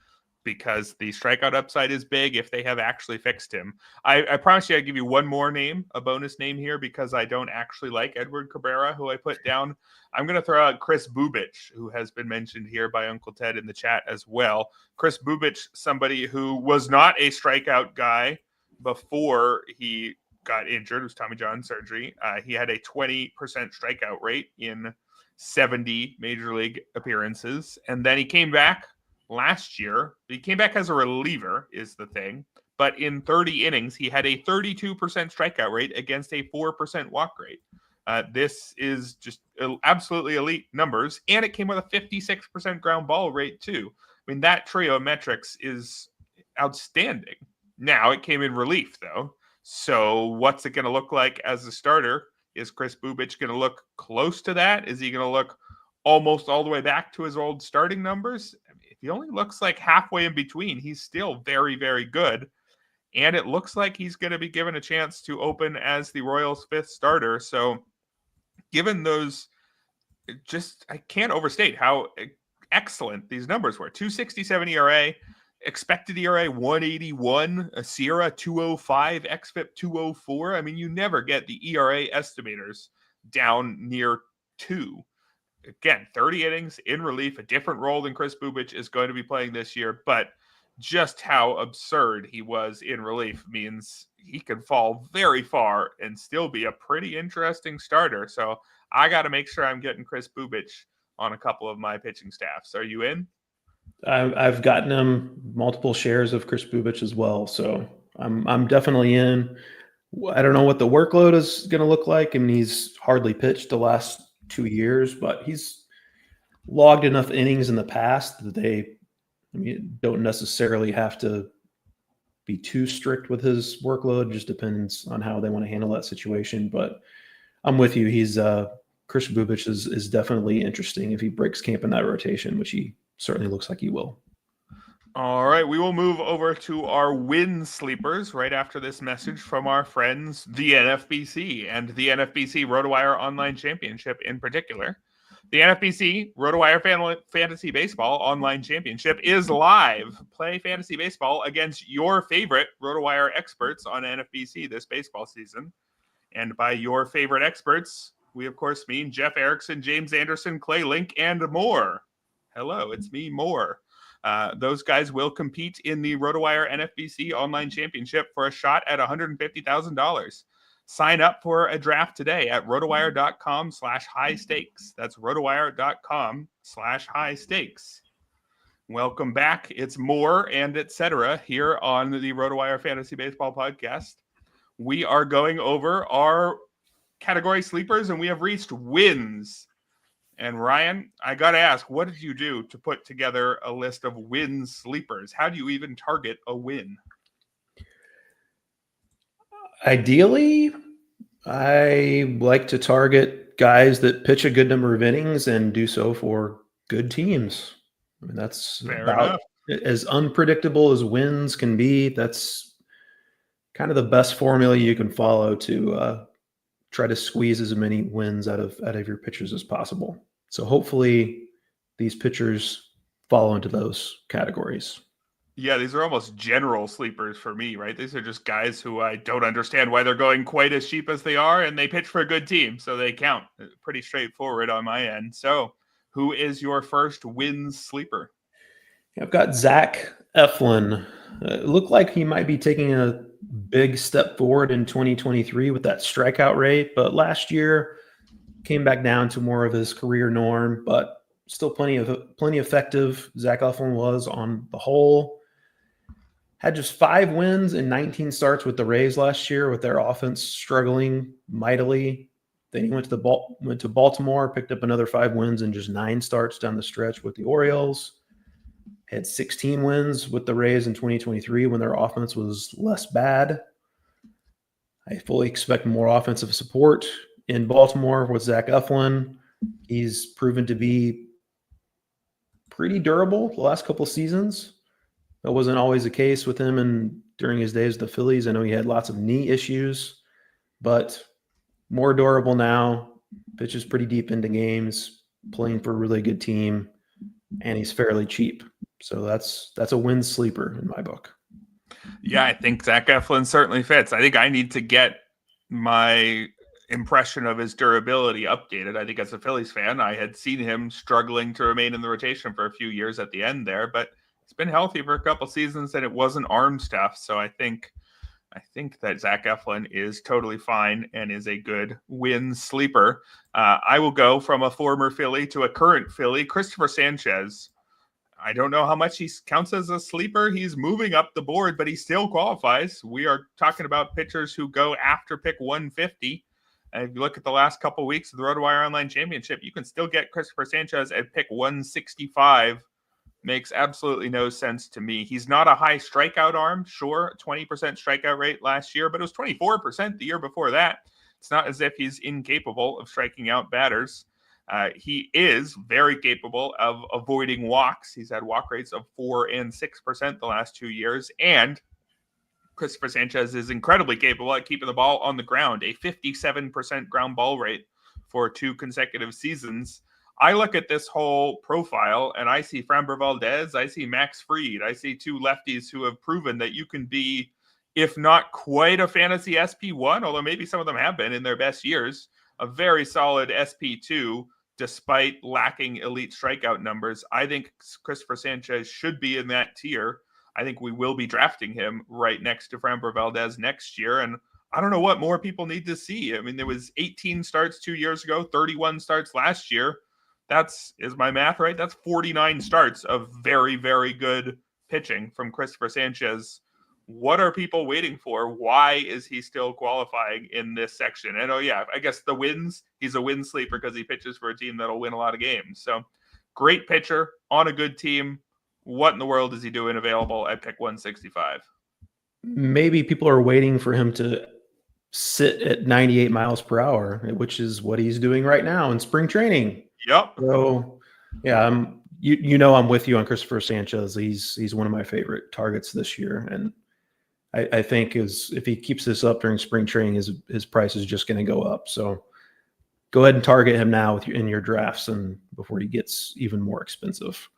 because the strikeout upside is big if they have actually fixed him. I promise you I'll give you one more name, a bonus name here, because I don't actually like Edward Cabrera, who I put down. I'm going to throw out Kris Bubic, who has been mentioned here by Uncle Ted in the chat as well. Kris Bubic, somebody who was not a strikeout guy before he got injured. It was Tommy John surgery. He had a 20% strikeout rate in 70 major league appearances. And then he came back last year. He came back as a reliever is the thing. But in 30 innings, he had a 32% strikeout rate against a 4% walk rate. This is just absolutely elite numbers. And it came with a 56% ground ball rate too. I mean, that trio of metrics is outstanding. Now, it came in relief, though. So what's it going to look like as a starter? Is Kris Bubic going to look close to that? Is he going to look almost all the way back to his old starting numbers? I mean, if he only looks like halfway in between, he's still very, very good. And it looks like he's going to be given a chance to open as the Royals' 5th starter. So given those, I can't overstate how excellent these numbers were. 2.67 ERA, expected ERA 181, a SIERA 205, xFIP 204. I mean, you never get the ERA estimators down near 2. Again, 30 innings in relief, a different role than Kris Bubic is going to be playing this year, but just how absurd he was in relief means he can fall very far and still be a pretty interesting starter. So I got to make sure I'm getting Kris Bubic on a couple of my pitching staffs. Are you in? I've gotten him multiple shares of Kris Bubic as well, so I'm definitely in. I don't know what the workload is going to look like. I mean, he's hardly pitched the last 2 years, but he's logged enough innings in the past that they don't necessarily have to be too strict with his workload. It just depends on how they want to handle that situation. But I'm with you. He's Kris Bubic is definitely interesting if he breaks camp in that rotation, which he certainly looks like he will. All right, we will move over to our win sleepers right after this message from our friends, the NFBC and the NFBC RotoWire Online Championship in particular. The NFBC RotoWire Fantasy Baseball Online Championship is live. Play fantasy baseball against your favorite RotoWire experts on NFBC this baseball season. And by your favorite experts, we of course mean Jeff Erickson, James Anderson, Clay Link, and more. Hello, it's me, more. Those guys will compete in the RotoWire NFBC Online Championship for a shot at $150,000. Sign up for a draft today at rotowire.com/high stakes. That's rotowire.com/high stakes. Welcome back. It's more and etc. here on the RotoWire Fantasy Baseball Podcast. We are going over our category sleepers, and we have reached wins. And Ryan, I got to ask, what did you do to put together a list of win sleepers? How do you even target a win? Ideally, I like to target guys that pitch a good number of innings and do so for good teams. I mean, that's Fair about enough. As unpredictable as wins can be. That's kind of the best formula you can follow to try to squeeze as many wins out of your pitchers as possible. So hopefully these pitchers fall into those categories. Yeah, these are almost general sleepers for me, right? These are just guys who I don't understand why they're going quite as cheap as they are, and they pitch for a good team, so they count. Pretty straightforward on my end. So who is your first win sleeper? I've got Zach Eflin. It looked like he might be taking a big step forward in 2023 with that strikeout rate, but last year came back down to more of his career norm, but still plenty effective. Zach Eflin was on the whole. Had just 5 wins and 19 starts with the Rays last year, with their offense struggling mightily. Then he went to Baltimore, picked up another 5 wins and just 9 starts down the stretch with the Orioles. Had 16 wins with the Rays in 2023 when their offense was less bad. I fully expect more offensive support in Baltimore with Zach Eflin. He's proven to be pretty durable the last couple of seasons. That wasn't always the case with him and during his days with the Phillies. I know he had lots of knee issues, but more durable now. Pitches pretty deep into games, playing for a really good team, and he's fairly cheap. So that's a win sleeper in my book. Yeah, I think Zach Eflin certainly fits. I think I need to get my impression of his durability updated. I think as a Phillies fan, I had seen him struggling to remain in the rotation for a few years at the end there, but he's been healthy for a couple seasons and it wasn't arm stuff. So I think that Zach Eflin is totally fine and is a good win sleeper. I will go from a former Philly to a current Philly, Cristopher Sanchez. I don't know how much he counts as a sleeper. He's moving up the board, but he still qualifies. We are talking about pitchers who go after pick 150. And if you look at the last couple of weeks of the RotoWire Online Championship, you can still get Cristopher Sanchez at pick 165. Makes absolutely no sense to me. He's not a high strikeout arm. Sure, 20% strikeout rate last year, but it was 24% the year before that. It's not as if he's incapable of striking out batters. He is very capable of avoiding walks. He's had walk rates of 4% and 6% the last 2 years. And Cristopher Sanchez is incredibly capable at keeping the ball on the ground, a 57% ground ball rate for 2 consecutive seasons. I look at this whole profile and I see Framber Valdez, I see Max Fried, I see two lefties who have proven that you can be, if not quite a fantasy SP1, although maybe some of them have been in their best years, a very solid SP2 despite lacking elite strikeout numbers. I think Cristopher Sanchez should be in that tier. I think we will be drafting him right next to Framber Valdez next year. And I don't know what more people need to see. I mean, there was 18 starts 2 years ago, 31 starts last year. Is my math right? That's 49 starts of very, very good pitching from Cristopher Sanchez. What are people waiting for? Why is he still qualifying in this section? And I guess the wins, he's a win sleeper because he pitches for a team that'll win a lot of games. So great pitcher on a good team. What in the world is he doing available at pick 165? Maybe people are waiting for him to sit at 98 miles per hour, which is what he's doing right now in spring training. Yep. So, yeah, I'm with you on Cristopher Sanchez. He's one of my favorite targets this year, and I think if he keeps this up during spring training, his price is just going to go up. So, go ahead and target him now in your drafts, and before he gets even more expensive.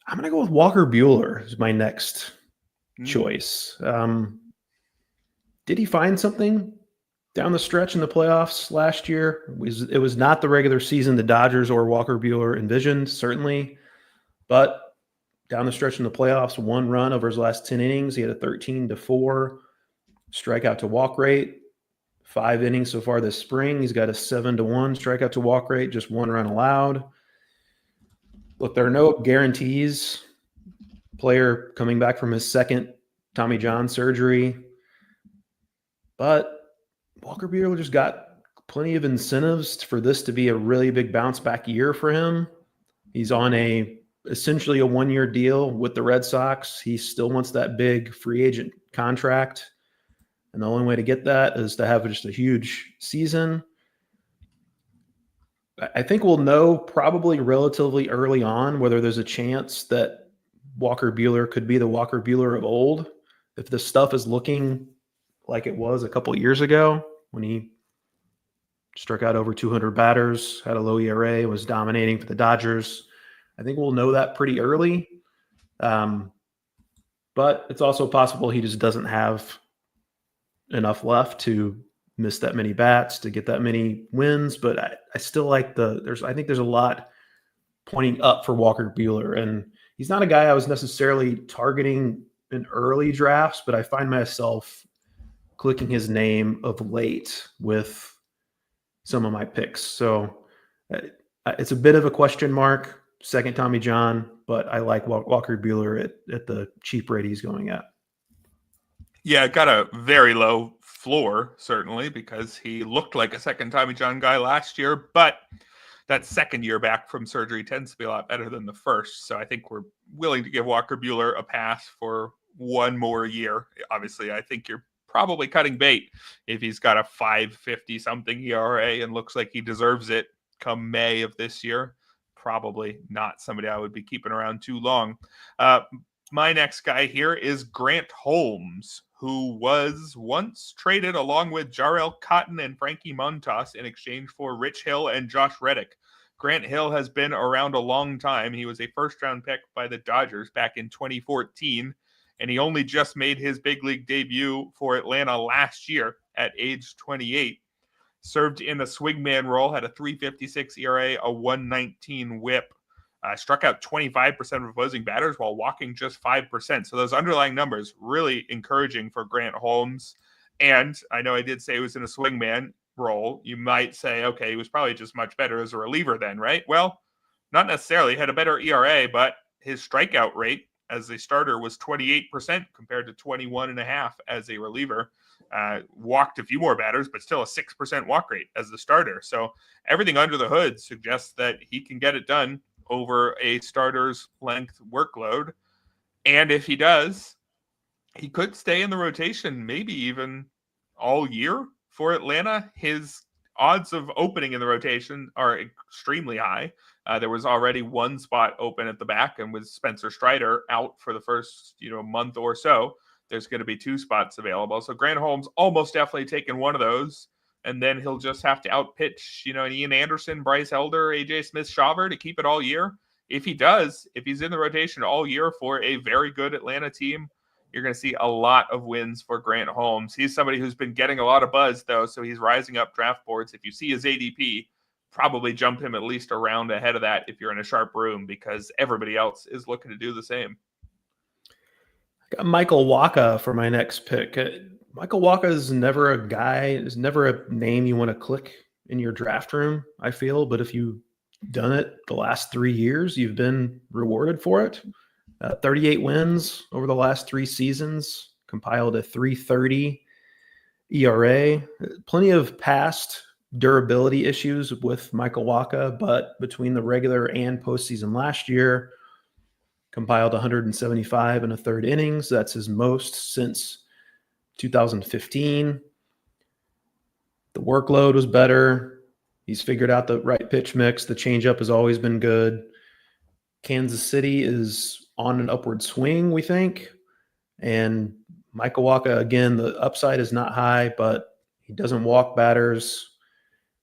I'm going to go with Walker Buehler as my next choice. Did he find something down the stretch in the playoffs last year? It was not the regular season the Dodgers or Walker Buehler envisioned, certainly. But down the stretch in the playoffs, one run over his last 10 innings. He had a 13-4 strikeout to walk rate. 5 innings so far this spring. He's got a 7-1 strikeout to walk rate, just 1 run allowed. Look, there are no guarantees. Player coming back from his second Tommy John surgery. But Walker Buehler just got plenty of incentives for this to be a really big bounce back year for him. He's on essentially a 1-year deal with the Red Sox. He still wants that big free agent contract. And the only way to get that is to have just a huge season. I think we'll know probably relatively early on whether there's a chance that Walker Buehler could be the Walker Buehler of old. If the stuff is looking like it was a couple of years ago when he struck out over 200 batters, had a low ERA, was dominating for the Dodgers. I think we'll know that pretty early. But it's also possible he just doesn't have enough left to miss that many bats, to get that many wins. But I still like I think there's a lot pointing up for Walker Buehler. And he's not a guy I was necessarily targeting in early drafts, but I find myself clicking his name of late with some of my picks. So it's a bit of a question mark, second Tommy John, but I like Walker Buehler at the cheap rate he's going at. Yeah, got a very low floor, certainly, because he looked like a second Tommy John guy last year, but that second year back from surgery tends to be a lot better than the first. So I think we're willing to give Walker Buehler a pass for one more year. Obviously, I think you're probably cutting bait if he's got a 5.50 something ERA and looks like he deserves it come May of this year. Probably not somebody I would be keeping around too long. My next guy here is Grant Holmes, who was once traded along with Jarrell Cotton and Frankie Montas in exchange for Rich Hill and Josh Reddick. Grant Hill has been around a long time. He was a first-round pick by the Dodgers back in 2014, and he only just made his big league debut for Atlanta last year at age 28. Served in a swingman role, had a 3.56 ERA, a 1.19 whip. Struck out 25% of opposing batters while walking just 5%. So those underlying numbers really encouraging for Grant Holmes. And I know I did say he was in a swingman role. You might say, okay, he was probably just much better as a reliever then, right? Well, not necessarily. He had a better ERA, but his strikeout rate as a starter was 28% compared to 21.5% as a reliever. Walked a few more batters, but still a 6% walk rate as the starter. So everything under the hood suggests that he can get it done over a starter's length workload. And if he does, he could stay in the rotation, maybe even all year for Atlanta. His odds of opening in the rotation are extremely high. There was already one spot open at the back, and with Spencer Strider out for the first month or so, there's going to be 2 spots available. So Grant Holmes almost definitely taking one of those. and then he'll just have to outpitch, an Ian Anderson, Bryce Elder, AJ Smith-Shawver to keep it all year. If he does, if he's in the rotation all year for a very good Atlanta team, you're going to see a lot of wins for Grant Holmes. He's somebody who's been getting a lot of buzz, though, so he's rising up draft boards. If you see his ADP, probably jump him at least a round ahead of that if you're in a sharp room, because everybody else is looking to do the same. I got Michael Wacha for my next pick. Michael Wacha is never a name you want to click in your draft room, I feel, but if you've done it the last 3 years, you've been rewarded for it. 38 wins over the last 3 seasons, compiled a 3.30 ERA. Plenty of past durability issues with Michael Wacha, but between the regular and postseason last year, compiled 175 and a third innings. That's his most since 2015. The workload was better. He's figured out the right pitch mix. The changeup has always been good. Kansas City is on an upward swing, we think. And Michael Wacha, again, the upside is not high, but he doesn't walk batters.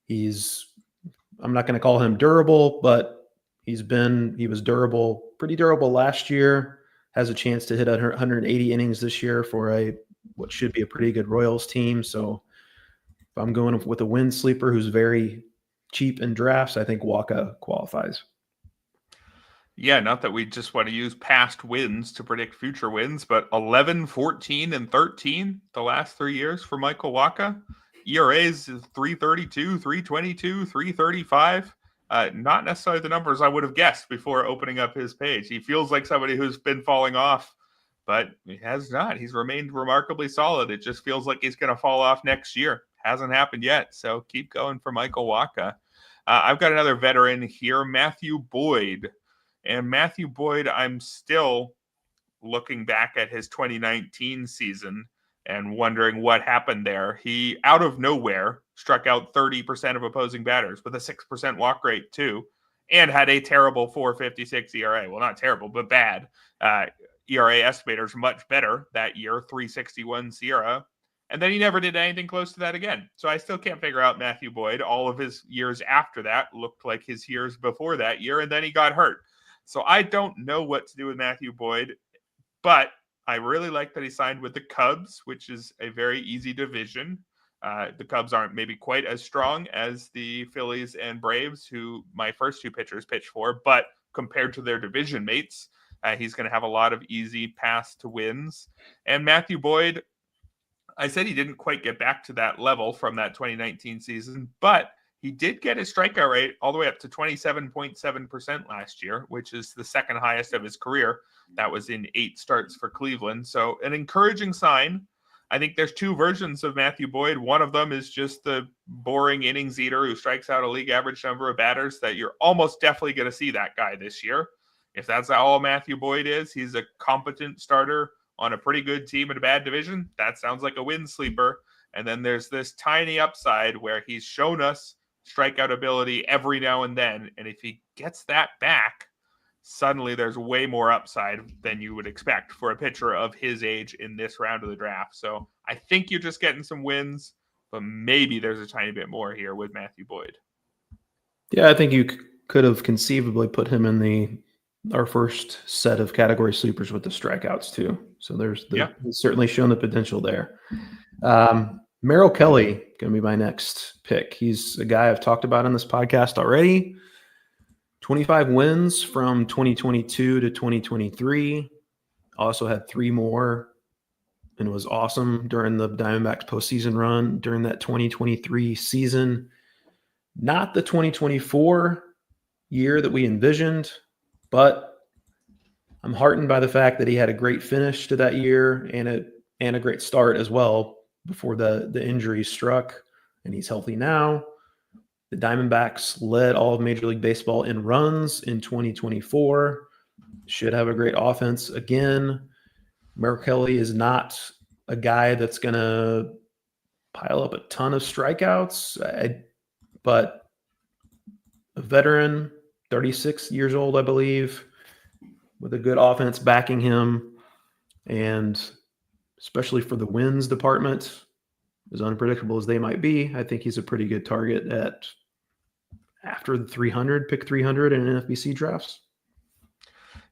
I'm not going to call him durable, but he was durable, pretty durable last year. Has a chance to hit 180 innings this year for what should be a pretty good Royals team. So if I'm going with a win sleeper who's very cheap in drafts, I think Wacha qualifies. Yeah, not that we just want to use past wins to predict future wins, but 11, 14, and 13 the last 3 years for Michael Wacha. ERAs is 332, 322, 335. Not necessarily the numbers I would have guessed before opening up his page. He feels like somebody who's been falling off, but he has not. He's remained remarkably solid. It just feels like he's going to fall off next year. Hasn't happened yet, so keep going for Michael Wacha. I've got another veteran here, Matthew Boyd. And Matthew Boyd, I'm still looking back at his 2019 season and wondering what happened there. He, out of nowhere, struck out 30% of opposing batters with a 6% walk rate, too, and had a terrible 4.56 ERA. Well, not terrible, but bad. ERA estimators much better that year, 3.61 SIERA. And then he never did anything close to that again. So I still can't figure out Matthew Boyd. All of his years after that looked like his years before that year, and then he got hurt. So I don't know what to do with Matthew Boyd, but I really like that he signed with the Cubs, which is a very easy division. The Cubs aren't maybe quite as strong as the Phillies and Braves, who my first 2 pitchers pitched for, but compared to their division mates, he's going to have a lot of easy paths to wins. And Matthew Boyd, I said he didn't quite get back to that level from that 2019 season, but he did get his strikeout rate all the way up to 27.7% last year, which is the second highest of his career. That was in 8 starts for Cleveland. So an encouraging sign. I think there's 2 versions of Matthew Boyd. One of them is just the boring innings eater who strikes out a league average number of batters that you're almost definitely going to see that guy this year. If that's all Matthew Boyd is, he's a competent starter on a pretty good team in a bad division. That sounds like a win sleeper. And then there's this tiny upside where he's shown us strikeout ability every now and then. And if he gets that back, suddenly there's way more upside than you would expect for a pitcher of his age in this round of the draft. So I think you're just getting some wins, but maybe there's a tiny bit more here with Matthew Boyd. Yeah, I think you could have conceivably put him in our first set of category sleepers with the strikeouts too. So he's certainly shown the potential there. Merrill Kelly going to be my next pick. He's a guy I've talked about on this podcast already. 25 wins from 2022 to 2023. Also had 3 more and was awesome during the Diamondbacks postseason run during that 2023 season. Not the 2024 year that we envisioned, but I'm heartened by the fact that he had a great finish to that year and a great start as well before the injury struck, and he's healthy now. The Diamondbacks led all of Major League Baseball in runs in 2024. Should have a great offense again. Merrill Kelly is not a guy that's going to pile up a ton of strikeouts, but a veteran, 36 years old, I believe, with a good offense backing him, and especially for the wins department, as unpredictable as they might be, I think he's a pretty good target at after the 300, pick 300 in NFBC drafts.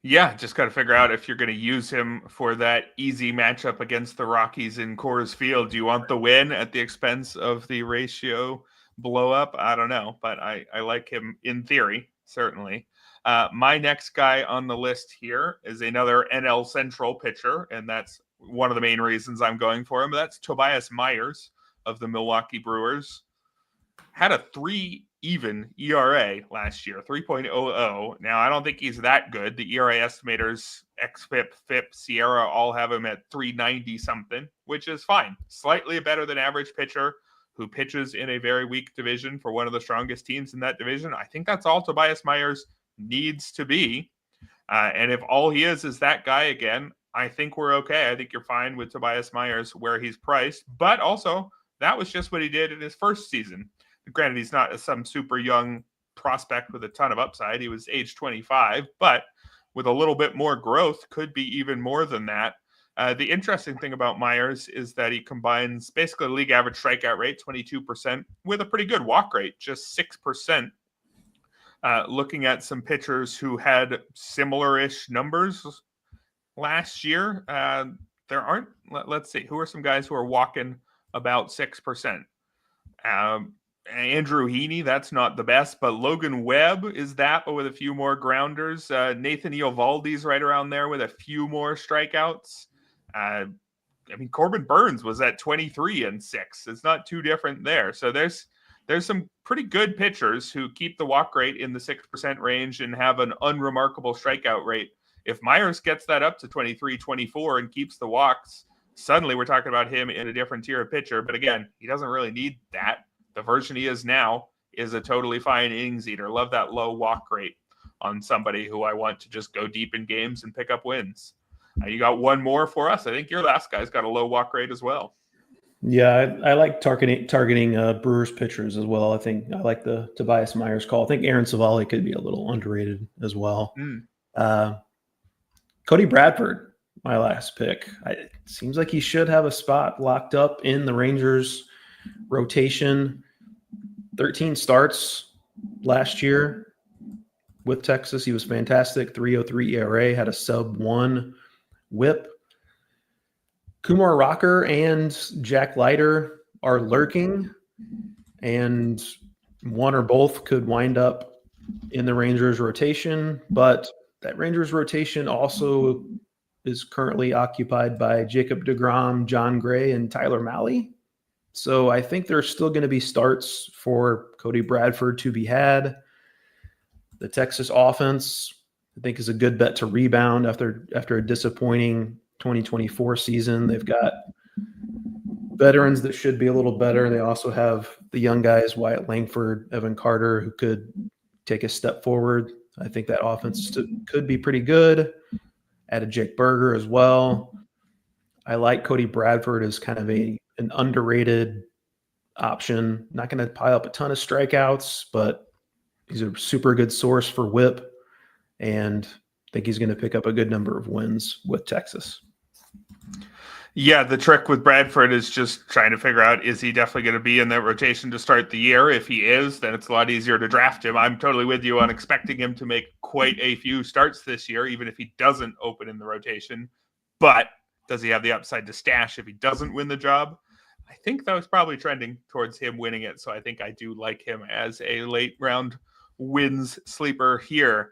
Yeah, just got to figure out if you're going to use him for that easy matchup against the Rockies in Coors Field. Do you want the win at the expense of the ratio blow up? I don't know, but I like him in theory, certainly. My next guy on the list here is another NL Central pitcher, and that's one of the main reasons I'm going for him. That's Tobias Myers of the Milwaukee Brewers. Had a 3 even ERA last year, 3.00. Now, I don't think he's that good. The ERA estimators, XFIP, FIP, Sierra all have him at 390 something, which is fine. Slightly better than average pitcher who pitches in a very weak division for one of the strongest teams in that division. I think that's all Tobias Myers needs to be. And if all he is that guy again, I think we're okay. I think you're fine with Tobias Myers where he's priced. But also, that was just what he did in his first season. Granted, he's not some super young prospect with a ton of upside. He was age 25, but with a little bit more growth, could be even more than that. The interesting thing about Myers is that he combines basically a league average strikeout rate, 22%, with a pretty good walk rate, just 6%. Looking at some pitchers who had similar-ish numbers last year, there aren't, let's see, who are some guys who are walking about 6%? Andrew Heaney, that's not the best, but Logan Webb is that, but with a few more grounders. Nathan Eovaldi's right around there with a few more strikeouts. Corbin Burns was at 23 and 6. It's not too different there. So there's some pretty good pitchers who keep the walk rate in the 6% range and have an unremarkable strikeout rate. If Myers gets that up to 23, 24 and keeps the walks, suddenly we're talking about him in a different tier of pitcher. But again, he doesn't really need that. The version he is now is a totally fine innings eater. Love that low walk rate on somebody who I want to just go deep in games and pick up wins. You got one more for us. I think your last guy's got a low walk rate as well. Yeah, I like targeting Brewers pitchers as well. I think I like the Tobias Myers call. I think Aaron Savali could be a little underrated as well. Cody Bradford, my last pick. It seems like he should have a spot locked up in the Rangers rotation. 13 starts last year with Texas. He was fantastic. 3.03 ERA, had a sub-1 whip. Kumar Rocker and Jack Leiter are lurking, and one or both could wind up in the Rangers rotation, but that Rangers rotation also is currently occupied by Jacob deGrom, John Gray, and Tyler Mahle. So I think there's still going to be starts for Cody Bradford to be had. The Texas offense, I think, is a good bet to rebound after a disappointing 2024 season. They've got veterans that should be a little better. They also have the young guys, Wyatt Langford, Evan Carter, who could take a step forward. I think that offense could be pretty good. Added Jake Berger as well. I like Cody Bradford as kind of an underrated option. Not going to pile up a ton of strikeouts, but he's a super good source for whip, and I think he's going to pick up a good number of wins with Texas. Yeah, the trick with Bradford is just trying to figure out, is he definitely going to be in that rotation to start the year? If he is, then it's a lot easier to draft him. I'm totally with you on expecting him to make quite a few starts this year, even if he doesn't open in the rotation. But does he have the upside to stash if he doesn't win the job? I think that was probably trending towards him winning it. So I think I do like him as a late round wins sleeper here.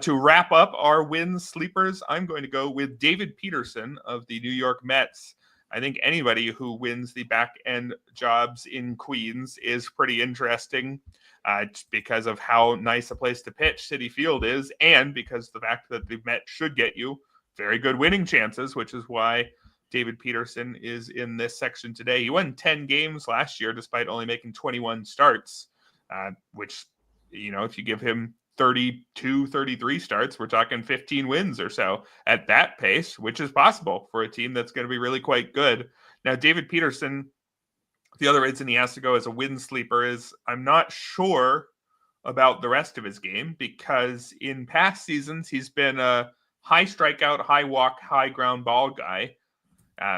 To wrap up our wins sleepers, I'm going to go with David Peterson of the New York Mets. I think anybody who wins the back end jobs in Queens is pretty interesting because of how nice a place to pitch Citi Field is, and because the fact that the Mets should get you very good winning chances, which is why David Peterson is in this section today. He won 10 games last year despite only making 21 starts, which, if you give him 32, 33 starts, we're talking 15 wins or so at that pace, which is possible for a team that's going to be really quite good. Now, David Peterson, the other reason he has to go as a win sleeper is I'm not sure about the rest of his game, because in past seasons, he's been a high strikeout, high walk, high ground ball guy,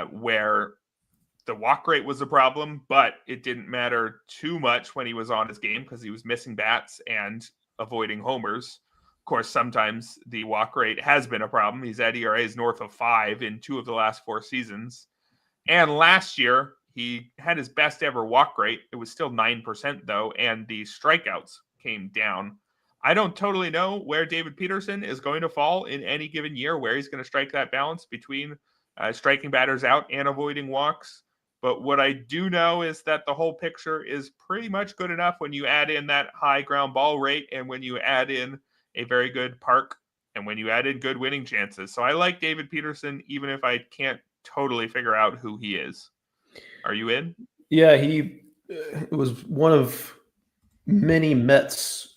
where the walk rate was a problem, but it didn't matter too much when he was on his game because he was missing bats and avoiding homers. Of course, sometimes the walk rate has been a problem. He's at ERAs north of 5 in 2 of the last 4 seasons. And last year, he had his best ever walk rate. It was still 9%, though, and the strikeouts came down. I don't totally know where David Peterson is going to fall in any given year, where he's going to strike that balance between striking batters out and avoiding walks. But what I do know is that the whole picture is pretty much good enough when you add in that high ground ball rate and when you add in a very good park and when you add in good winning chances. So I like David Peterson, even if I can't totally figure out who he is. Are you in? Yeah, he was one of many Mets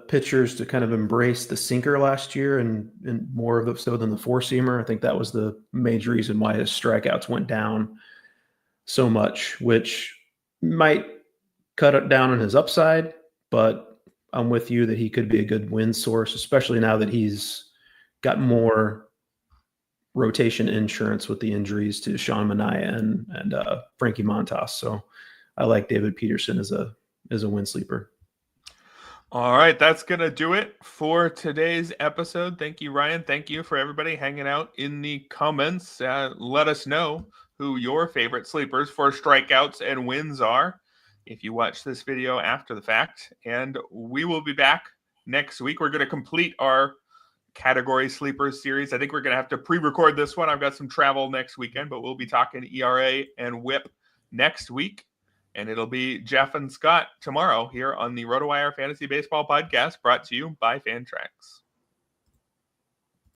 pitchers to kind of embrace the sinker last year and more of so than the four-seamer. I think that was the major reason why his strikeouts went down so much, which might cut it down on his upside, but I'm with you that he could be a good win source, especially now that he's got more rotation insurance with the injuries to Sean Manaea and Frankie Montas. So I like David Peterson as a win sleeper. All right, that's going to do it for today's episode. Thank you, Ryan. Thank you for everybody hanging out in the comments. Let us know who your favorite sleepers for strikeouts and wins are if you watch this video after the fact. And we will be back next week. We're going to complete our category sleepers series. I think we're going to have to pre-record this one. I've got some travel next weekend, but we'll be talking ERA and WHIP next week. And it'll be Jeff and Scott tomorrow here on the RotoWire Fantasy Baseball Podcast, brought to you by Fantrax.